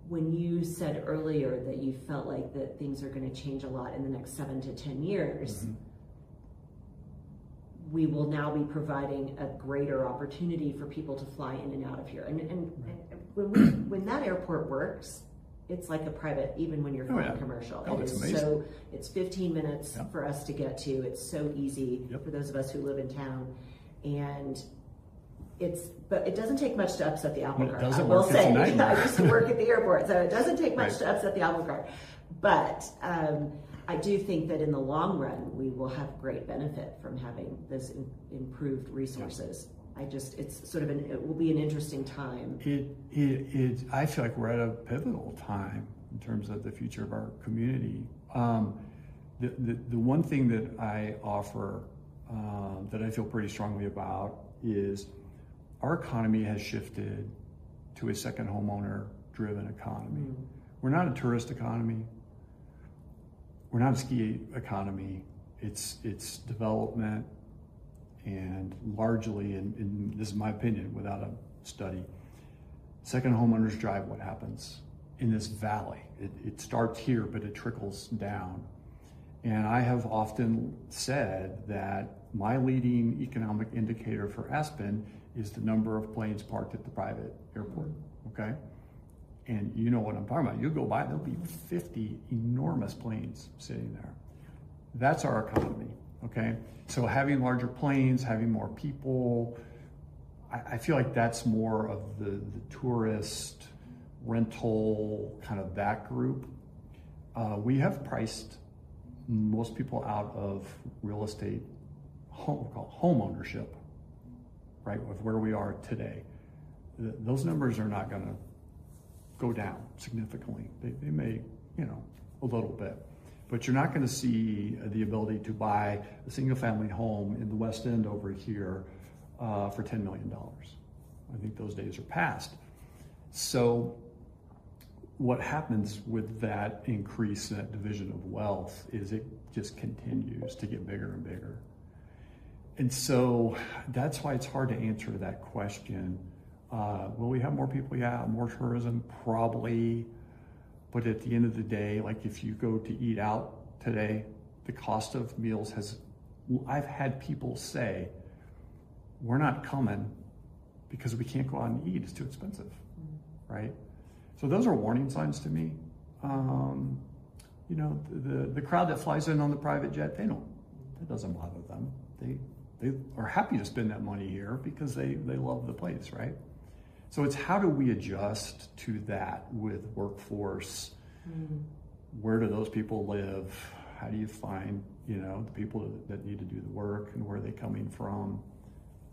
Speaker 1: when you said earlier that you felt like that things are going to change a lot in the next 7 to 10 years, we will now be providing a greater opportunity for people to fly in and out of here. And when that airport works, it's like a private, even when you're flying commercial.
Speaker 2: It's amazing.
Speaker 1: So it's 15 minutes for us to get to. It's so easy for those of us who live in town. And but it doesn't take much to upset the apple cart. I will say, I used to work at the airport, so it doesn't take much to upset the apple cart. But I do think that in the long run, we will have great benefit from having this improved resources. It's sort of it will be an interesting time.
Speaker 2: I feel like we're at a pivotal time in terms of the future of our community. The one thing that I offer that I feel pretty strongly about is our economy has shifted to a second homeowner driven economy. We're not a tourist economy. We're not a ski economy. It's development, and largely, and this is my opinion without a study, second homeowners drive what happens in this valley. It starts here, but it trickles down. And I have often said that my leading economic indicator for Aspen is the number of planes parked at the private airport, okay? And you know what I'm talking about. You'll go by, there'll be 50 enormous planes sitting there. That's our economy, okay? So having larger planes, having more people, I feel like that's more of the tourist rental, kind of that group. We have priced most people out of real estate, home ownership, right, with where we are today. Those numbers are not going to go down significantly. They may, a little bit. But you're not going to see the ability to buy a single family home in the West End over here for $10 million. I think those days are past. So what happens with that increase in that division of wealth is it just continues to get bigger and bigger. And so that's why it's hard to answer that question. Will we have more people? Yeah. More tourism? Probably. But at the end of the day, like if you go to eat out today, the cost of meals I've had people say, we're not coming because we can't go out and eat, it's too expensive, right? So those are warning signs to me. The crowd that flies in on the private jet, that doesn't bother them. They are happy to spend that money here because they love the place, right? So it's how do we adjust to that with workforce? Where do those people live? How do you find, the people that need to do the work and where are they coming from?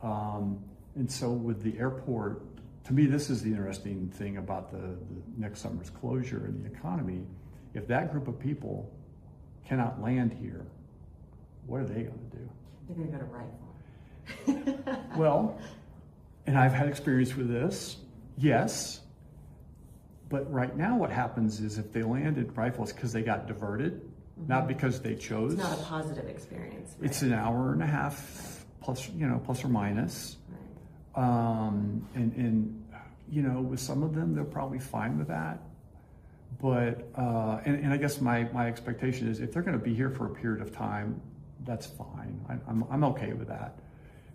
Speaker 2: And so with the airport, to me, this is the interesting thing about the next summer's closure and the economy. If that group of people cannot land here, what are they going to do?
Speaker 1: They're going to go to Rifle.
Speaker 2: Well, and I've had experience with this, yes. But right now what happens is if they land at Rifle, it's because they got diverted, not because they chose.
Speaker 1: It's not a positive experience. Right?
Speaker 2: It's an hour and a half plus or minus. Right. With some of them, they're probably fine with that. But, and I guess my expectation is if they're going to be here for a period of time, that's fine. I'm okay with that.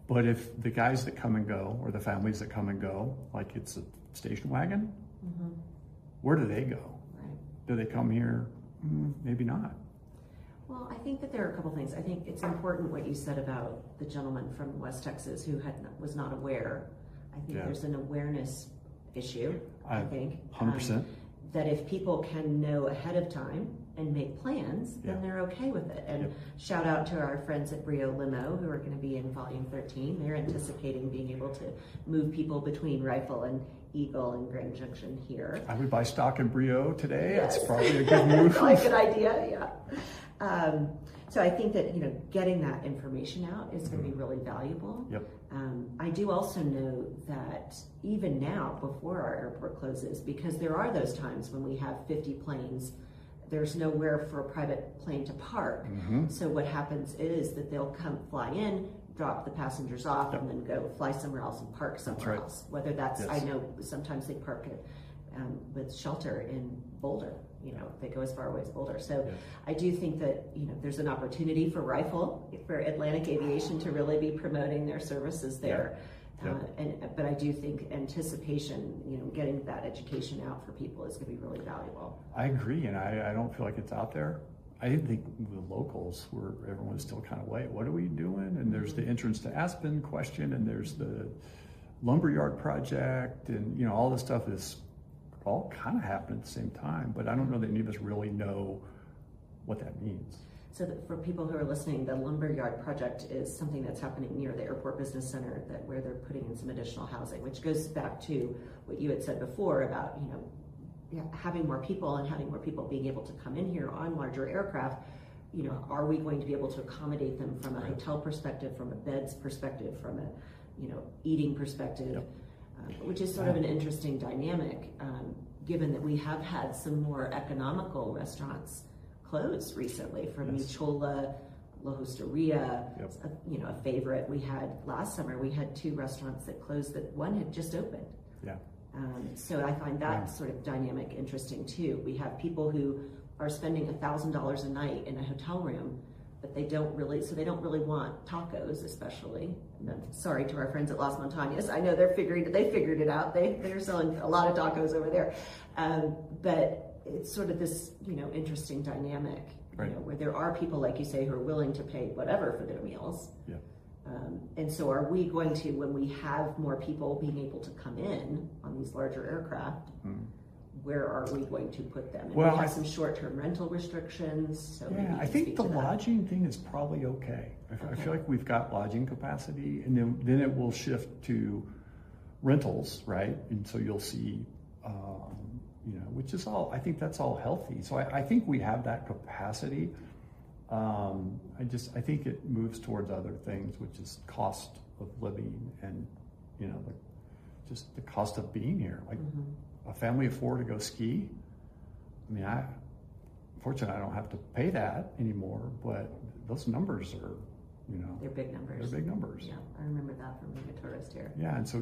Speaker 2: But if the guys that come and go, or the families that come and go, like it's a station wagon, where do they go?
Speaker 1: Right.
Speaker 2: Do they come here? Maybe not.
Speaker 1: Well, I think that there are a couple things. I think it's important what you said about the gentleman from West Texas who was not aware. I think there's an awareness issue, I think.
Speaker 2: 100%.
Speaker 1: That if people can know ahead of time and make plans, then they're okay with it. And shout out to our friends at Brio Limo who are going to be in Volume 13. They're anticipating being able to move people between Rifle and Eagle and Grand Junction here.
Speaker 2: I would buy stock in Brio today.
Speaker 1: Yes.
Speaker 2: That's probably a good move.
Speaker 1: Probably a good idea, yeah. So I think that getting that information out is going to be really valuable.
Speaker 2: Yep.
Speaker 1: I do also know that even now, before our airport closes, because there are those times when we have 50 planes, there's nowhere for a private plane to park. So what happens is that they'll come fly in, drop the passengers off, and then go fly somewhere else and park somewhere else. Whether that's, I know sometimes they park with shelter in Boulder. They go as far away as Boulder. So I do think that, there's an opportunity for Rifle, for Atlantic Aviation to really be promoting their services there. But I do think anticipation, getting that education out for people is going to be really valuable.
Speaker 2: I agree, and I don't feel like it's out there. I didn't think the locals were, everyone's still kind of, wait, what are we doing? And there's the entrance to Aspen question, and there's the lumberyard project, and all this stuff is all kind of happening at the same time, but I don't know that any of us really know what that means.
Speaker 1: So for people who are listening, the lumberyard project is something that's happening near the Airport Business Center where they're putting in some additional housing, which goes back to what you had said before about, having more people and having more people being able to come in here on larger aircraft. Are we going to be able to accommodate them from a hotel perspective, from a beds perspective, from a, eating perspective? Which is sort of an interesting dynamic, given that we have had some more economical restaurants close recently, from Muchola, La Hosteria, a favorite. We had last summer, we had 2 restaurants that closed that one had just opened. So I find that sort of dynamic interesting too. We have people who are spending $1,000 a night in a hotel room but they don't really want tacos, especially. And I'm sorry to our friends at Las Montañas. I know they figured it out. They're selling a lot of tacos over there. But it's sort of this, interesting dynamic,
Speaker 2: right.
Speaker 1: Where there are people, like you say, who are willing to pay whatever for their meals.
Speaker 2: Yeah.
Speaker 1: And so are we going to, when we have more people being able to come in on these larger aircraft, where are we going to put them? And we have some short-term rental restrictions. So
Speaker 2: yeah, I think the lodging thing is probably okay. I feel like we've got lodging capacity, and then it will shift to rentals, right? And so you'll see, which is all, I think that's all healthy. So I think we have that capacity. I think it moves towards other things, which is cost of living and, just the cost of being here. Like a family of 4 to go ski. I mean, fortunately, I don't have to pay that anymore, but those numbers are,
Speaker 1: they're big numbers.
Speaker 2: They're big numbers.
Speaker 1: Yeah, I remember that from being a tourist here.
Speaker 2: Yeah, and so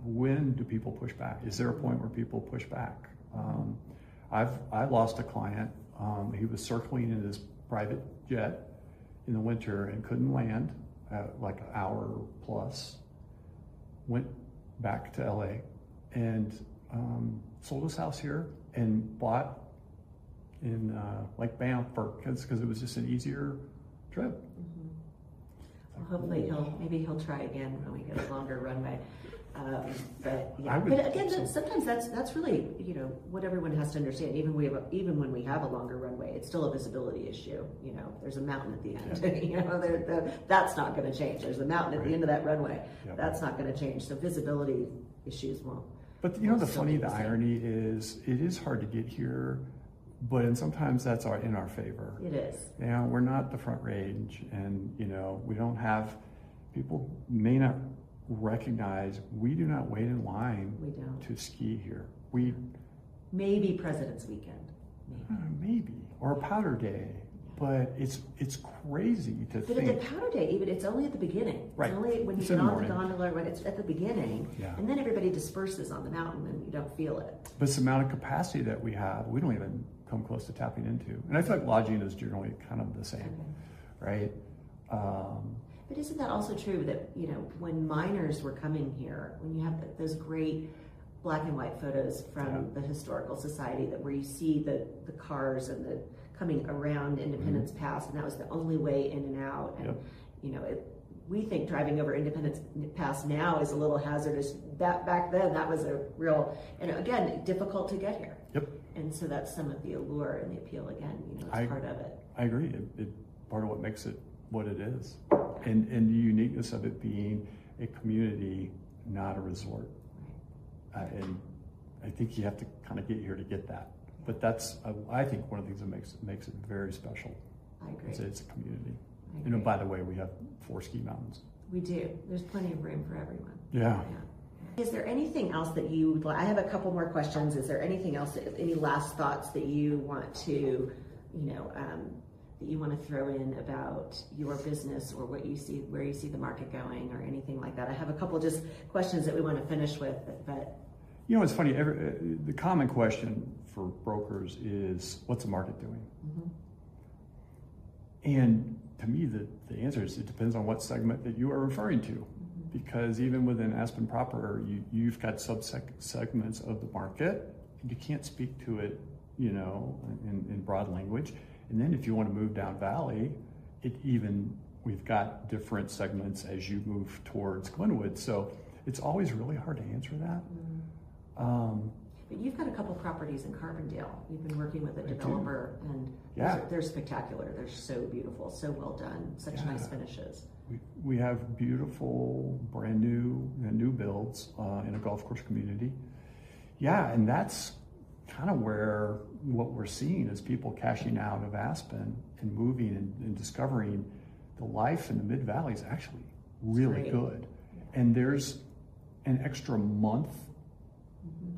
Speaker 2: when do people push back? Is there a point where people push back? I lost a client. He was circling in his private jet in the winter and couldn't land like an hour plus. Went back to LA and sold his house here and bought in Lake Banff because it was just an easier trip.
Speaker 1: Well, hopefully he'll try again when we get a longer runway. But again, sometimes that's really what everyone has to understand. Even when we have a longer runway, it's still a visibility issue. There's a mountain at the end. Yeah. That's not going to change. There's a mountain at the end of that runway. Yep. That's not going to change. So visibility issues won't.
Speaker 2: But the irony is, it is hard to get here, but sometimes that's in our favor.
Speaker 1: It is.
Speaker 2: We're not the front range, and we don't have, people may not recognize, we do not wait in line to ski here.
Speaker 1: Maybe President's Weekend.
Speaker 2: Maybe. Or a powder day. But it's crazy to think.
Speaker 1: But at the powder day, even it's only at the beginning.
Speaker 2: Right.
Speaker 1: It's only when you get on the gondola, when it's at the beginning, and then everybody disperses on the mountain and you don't feel it.
Speaker 2: But it's the amount of capacity that we have, we don't even come close to tapping into. And I feel like lodging is generally kind of the same, right?
Speaker 1: But isn't that also true that, when miners were coming here, when you have those great black and white photos from the Historical Society where you see the cars and the coming around Independence Pass, and that was the only way in and out. And, we think driving over Independence Pass now is a little hazardous. Back then, that was a real, and again, difficult to get here.
Speaker 2: Yep.
Speaker 1: And so that's some of the allure and the appeal again, it's part of it.
Speaker 2: I agree. It part of what makes it what it is. And the uniqueness of it being a community, not a resort. Right. And I think you have to kind of get here to get that. But that's, I think, one of the things that makes it very special.
Speaker 1: I agree.
Speaker 2: Is it's a community. By the way, we have 4 ski mountains.
Speaker 1: We do. There's plenty of room for everyone.
Speaker 2: Yeah.
Speaker 1: Is there anything else that I have a couple more questions. Is there anything else, any last thoughts that you want to, that you want to throw in about your business or what you see, where you see the market going or anything like that? I have a couple just questions that we want to finish with, but.
Speaker 2: It's funny, the common question for brokers is, what's the market doing? And to me, the answer is, it depends on what segment that you are referring to. Because even within Aspen proper, you've got segments of the market, and you can't speak to it, in broad language. And then if you want to move down valley, we've got different segments as you move towards Glenwood. So it's always really hard to answer that.
Speaker 1: But you've got a couple properties in Carbondale. You've been working with a developer, and they're spectacular. They're so beautiful, so well done, such nice finishes.
Speaker 2: We have beautiful, brand new builds in a golf course community. Yeah, and that's kind of where what we're seeing is people cashing out of Aspen and moving and discovering the life in the Mid-Valley is actually really good. And there's an extra month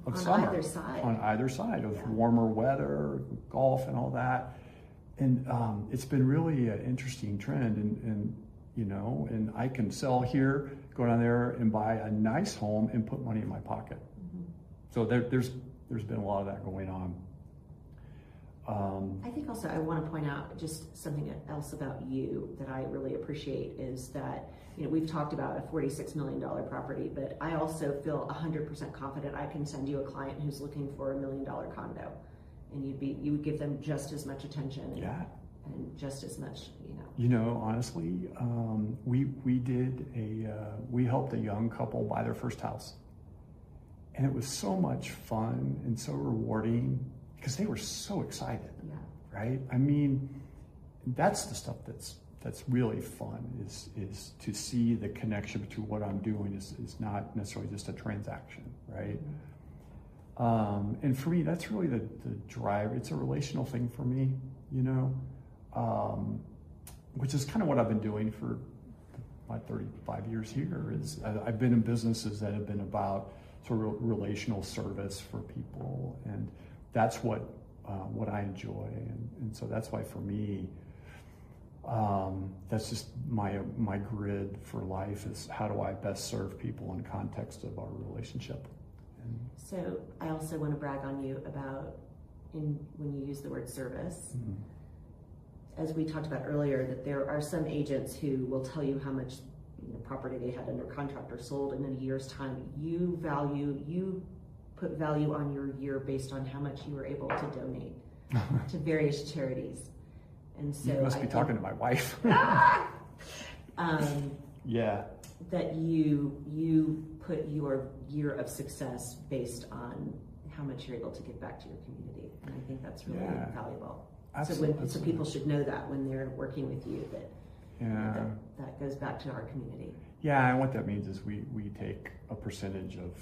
Speaker 2: of summer on either side of warmer weather, golf and all that. And it's been really an interesting trend, and I can sell here, go down there and buy a nice home and put money in my pocket. So there's been a lot of that going
Speaker 1: I think also I want to point out just something else about you that I really appreciate is that, we've talked about a $46 million property, but I also feel 100% confident I can send you a client who's looking for $1 million condo, and you would give them just as much attention and just as much,
Speaker 2: honestly, we helped a young couple buy their first house, and it was so much fun and so rewarding because they were so excited, right? I mean, that's the stuff that's really fun is to see the connection between what I'm doing is not necessarily just a transaction, right? And for me, that's really the drive. It's a relational thing for me, which is kind of what I've been doing for my 35 years here. Is I've been in businesses that have been about sort of relational service for people, and that's what I enjoy, and so that's why for me, that's just my grid for life is how do I best serve people in context of our relationship.
Speaker 1: So I also want to brag on you about when you use the word service. As we talked about earlier, that there are some agents who will tell you how much property they had under contract or sold, and in a year's time, you put value on your year based on how much you were able to donate to various charities. And so
Speaker 2: you must be talking to my wife. Yeah.
Speaker 1: That you put your year of success based on how much you're able to give back to your community, and I think that's really valuable.
Speaker 2: Absolutely.
Speaker 1: So people should know that when they're working with you, that goes back to our community.
Speaker 2: Yeah, and what that means is we take a percentage of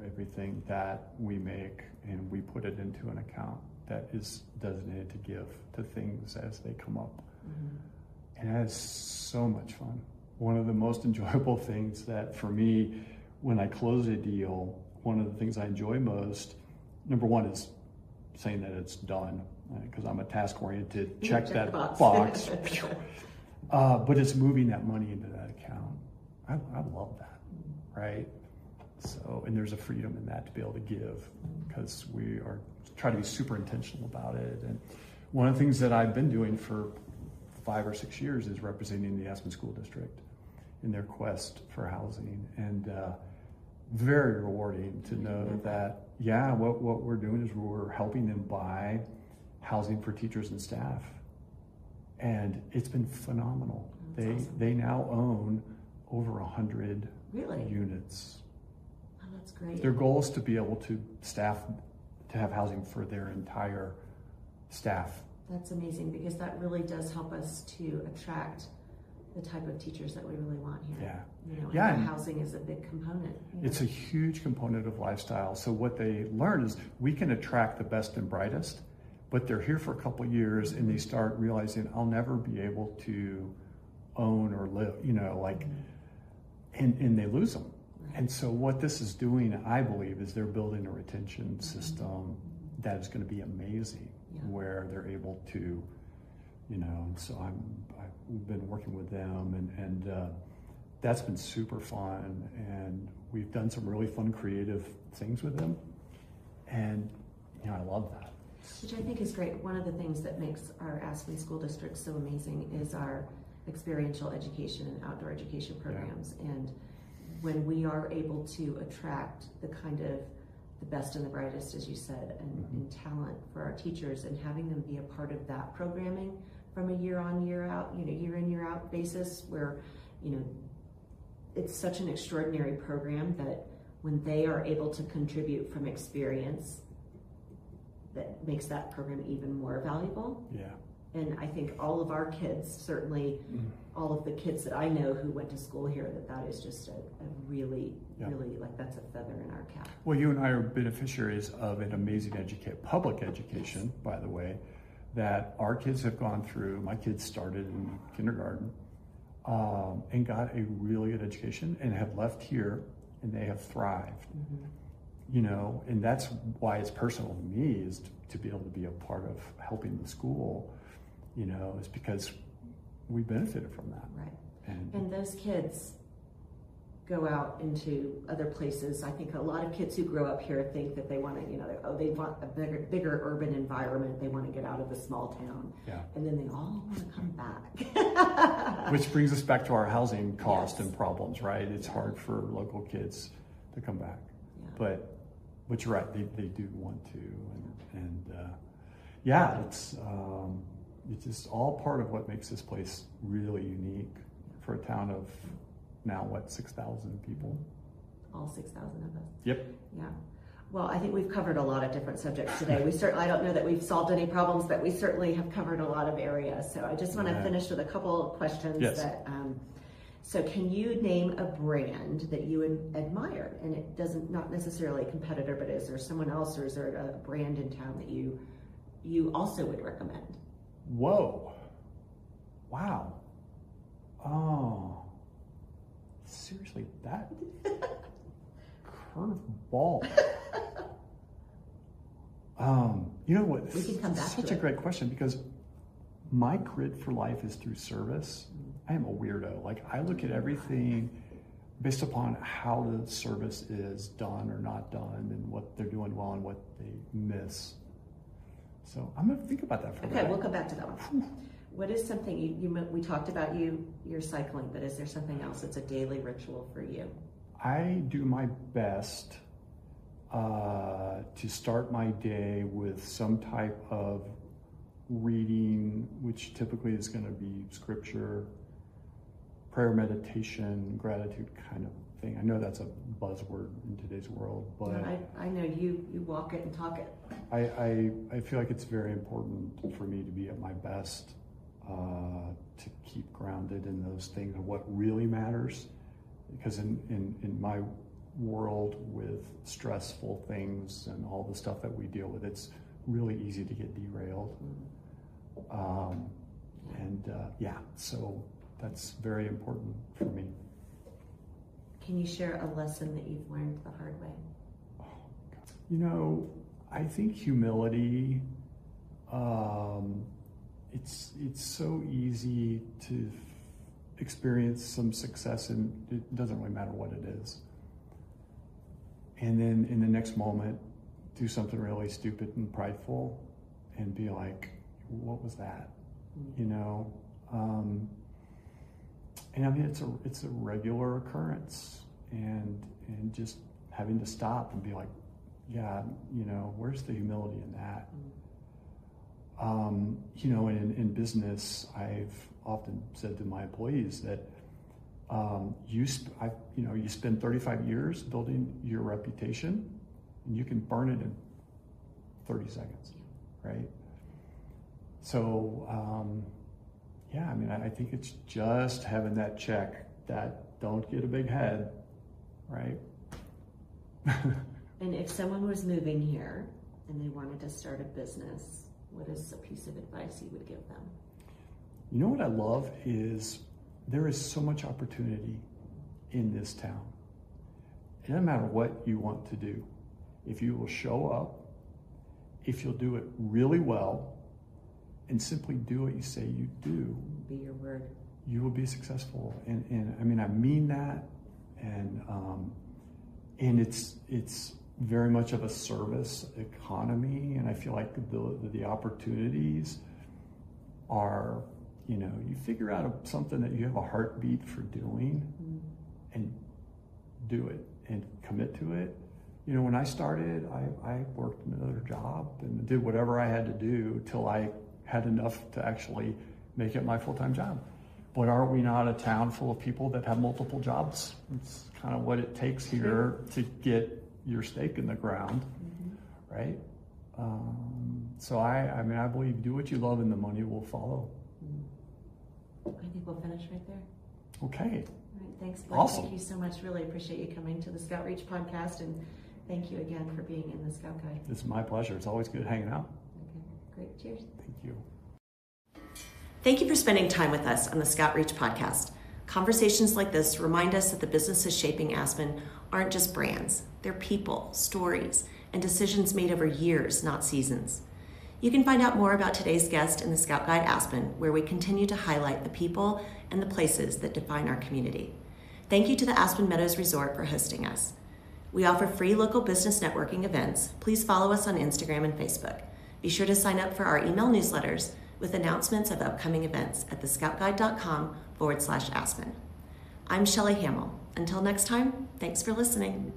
Speaker 2: everything that we make and we put it into an account that is designated to give to things as they come up. And that is so much fun. One of the most enjoyable things that for me, when I close a deal, one of the things I enjoy most, number one is saying that it's done, because I'm a task-oriented, check that box. But it's moving that money into that account. I love that, right? So, and there's a freedom in that to be able to give, because we are trying to be super intentional about it. And one of the things that I've been doing for 5 or 6 years is representing the Aspen School District in their quest for housing, and very rewarding to know that what we're doing is we're helping them buy housing for teachers and staff, and it's been phenomenal. They now own over 100 units.
Speaker 1: Oh, that's great.
Speaker 2: Their goal is to be able to have housing for their entire staff.
Speaker 1: That's amazing, because that really does help us to attract the type of teachers that we really want here. And housing is a big component.
Speaker 2: It's a huge component of lifestyle. So what they learn is we can attract the best and brightest, but they're here for a couple of years and they start realizing I'll never be able to own or live, and they lose them. And so what this is doing, I believe, is they're building a retention system that is going to be amazing, where they're able to, so we've been working with them, and that's been super fun, and we've done some really fun creative things with them, and I love that.
Speaker 1: Which I think is great. One of the things that makes our Aspen School District so amazing is our experiential education and outdoor education programs. And when we are able to attract the kind of the best and the brightest, as you said, and talent for our teachers, and having them be a part of that programming from a year on, year out, year in, year out basis, where, it's such an extraordinary program that when they are able to contribute from experience, that makes that program even more valuable. And I think all of our kids, certainly all of the kids that I know who went to school here, that is just a really, really, that's a feather in our cap.
Speaker 2: Well, you and I are beneficiaries of an amazing public education, by the way, that our kids have gone through. My kids started in kindergarten and got a really good education and have left here, and they have thrived. And that's why it's personal to me, is to be able to be a part of helping the school, is because we benefited from that.
Speaker 1: Right. And those kids go out into other places. I think a lot of kids who grow up here think that they want to, they want a bigger urban environment. They want to get out of the small town.
Speaker 2: Yeah.
Speaker 1: And then they all want to come back.
Speaker 2: Which brings us back to our housing cost
Speaker 1: Yes.
Speaker 2: and problems, right? It's hard for local kids to come back.
Speaker 1: Yeah.
Speaker 2: But you're right, they do want to. It's just all part of what makes this place really unique for a town of now, 6,000 people?
Speaker 1: All 6,000 of us.
Speaker 2: Yep.
Speaker 1: Yeah. Well, I think we've covered a lot of different subjects today. I don't know that we've solved any problems, but we certainly have covered a lot of areas. So I just want to finish with a couple of questions.
Speaker 2: Yes.
Speaker 1: So can you name a brand that you admire? And it doesn't, not necessarily a competitor, but is there someone else, or is there a brand in town that you also would recommend?
Speaker 2: Whoa. Wow. Oh. Seriously, that curveball. You know what?
Speaker 1: We can come back
Speaker 2: Such
Speaker 1: to
Speaker 2: a
Speaker 1: it.
Speaker 2: great question, because my grid for life is through service. I am a weirdo. Like, I look at everything based upon how the service is done or not done, and what they're doing well and what they miss. So I'm gonna think about that for a minute.
Speaker 1: Okay, we'll come back to that one. What is something we talked about your cycling, but is there something else that's a daily ritual for you?
Speaker 2: I do my best to start my day with some type of reading, which typically is going to be scripture, prayer, meditation, gratitude kind of thing. I know that's a buzzword in today's world, but
Speaker 1: No, I know you walk it and talk it.
Speaker 2: I feel like it's very important for me to be at my best, to keep grounded in those things and what really matters. Because in my world with stressful things and all the stuff that we deal with, it's really easy to get derailed. So that's very important for me.
Speaker 1: Can you share a lesson that you've learned the hard way?
Speaker 2: I think humility, it's so easy to experience some success, and it doesn't really matter what it is. And then in the next moment, do something really stupid and prideful and be like, what was that? And I mean, it's a regular occurrence, and just having to stop and be like, yeah, where's the humility in that? In business, I've often said to my employees that you spend 35 years building your reputation, and you can burn it in 30 seconds, right? So, I think it's just having that check that don't get a big head, right?
Speaker 1: And if someone was moving here and they wanted to start a business, what is a piece of advice you would give them?
Speaker 2: You know what I love is there is so much opportunity in this town. It doesn't matter what you want to do. If you will show up, if you'll do it really well, and simply do what you say you do,
Speaker 1: be your word,
Speaker 2: you will be successful. And I mean that, and it's very much of a service economy, and I feel like the opportunities are, you figure out something that you have a heartbeat for doing, and do it and commit to it. When I started, I worked another job and did whatever I had to do till I had enough to actually make it my full-time job. But are we not a town full of people that have multiple jobs? It's kind of what it takes here to get your stake in the ground, right? So I believe do what you love and the money will follow.
Speaker 1: I think we'll finish right there.
Speaker 2: Okay.
Speaker 1: All right, thanks, Blake.
Speaker 2: Awesome.
Speaker 1: Thank you so much. Really appreciate you coming to the Scout Reach podcast, and thank you again for being in the Scout Guide.
Speaker 2: It's my pleasure. It's always good hanging out.
Speaker 1: Okay, great. Cheers.
Speaker 2: Thank you.
Speaker 1: Thank you for spending time with us on the Scout Reach podcast. Conversations like this remind us that the businesses shaping Aspen aren't just brands. They're people, stories, and decisions made over years, not seasons. You can find out more about today's guest in the Scout Guide Aspen, where we continue to highlight the people and the places that define our community. Thank you to the Aspen Meadows Resort for hosting us. We offer free local business networking events. Please follow us on Instagram and Facebook. Be sure to sign up for our email newsletters with announcements of upcoming events at thescoutguide.com/Aspen. I'm Shelly Hamill. Until next time, thanks for listening.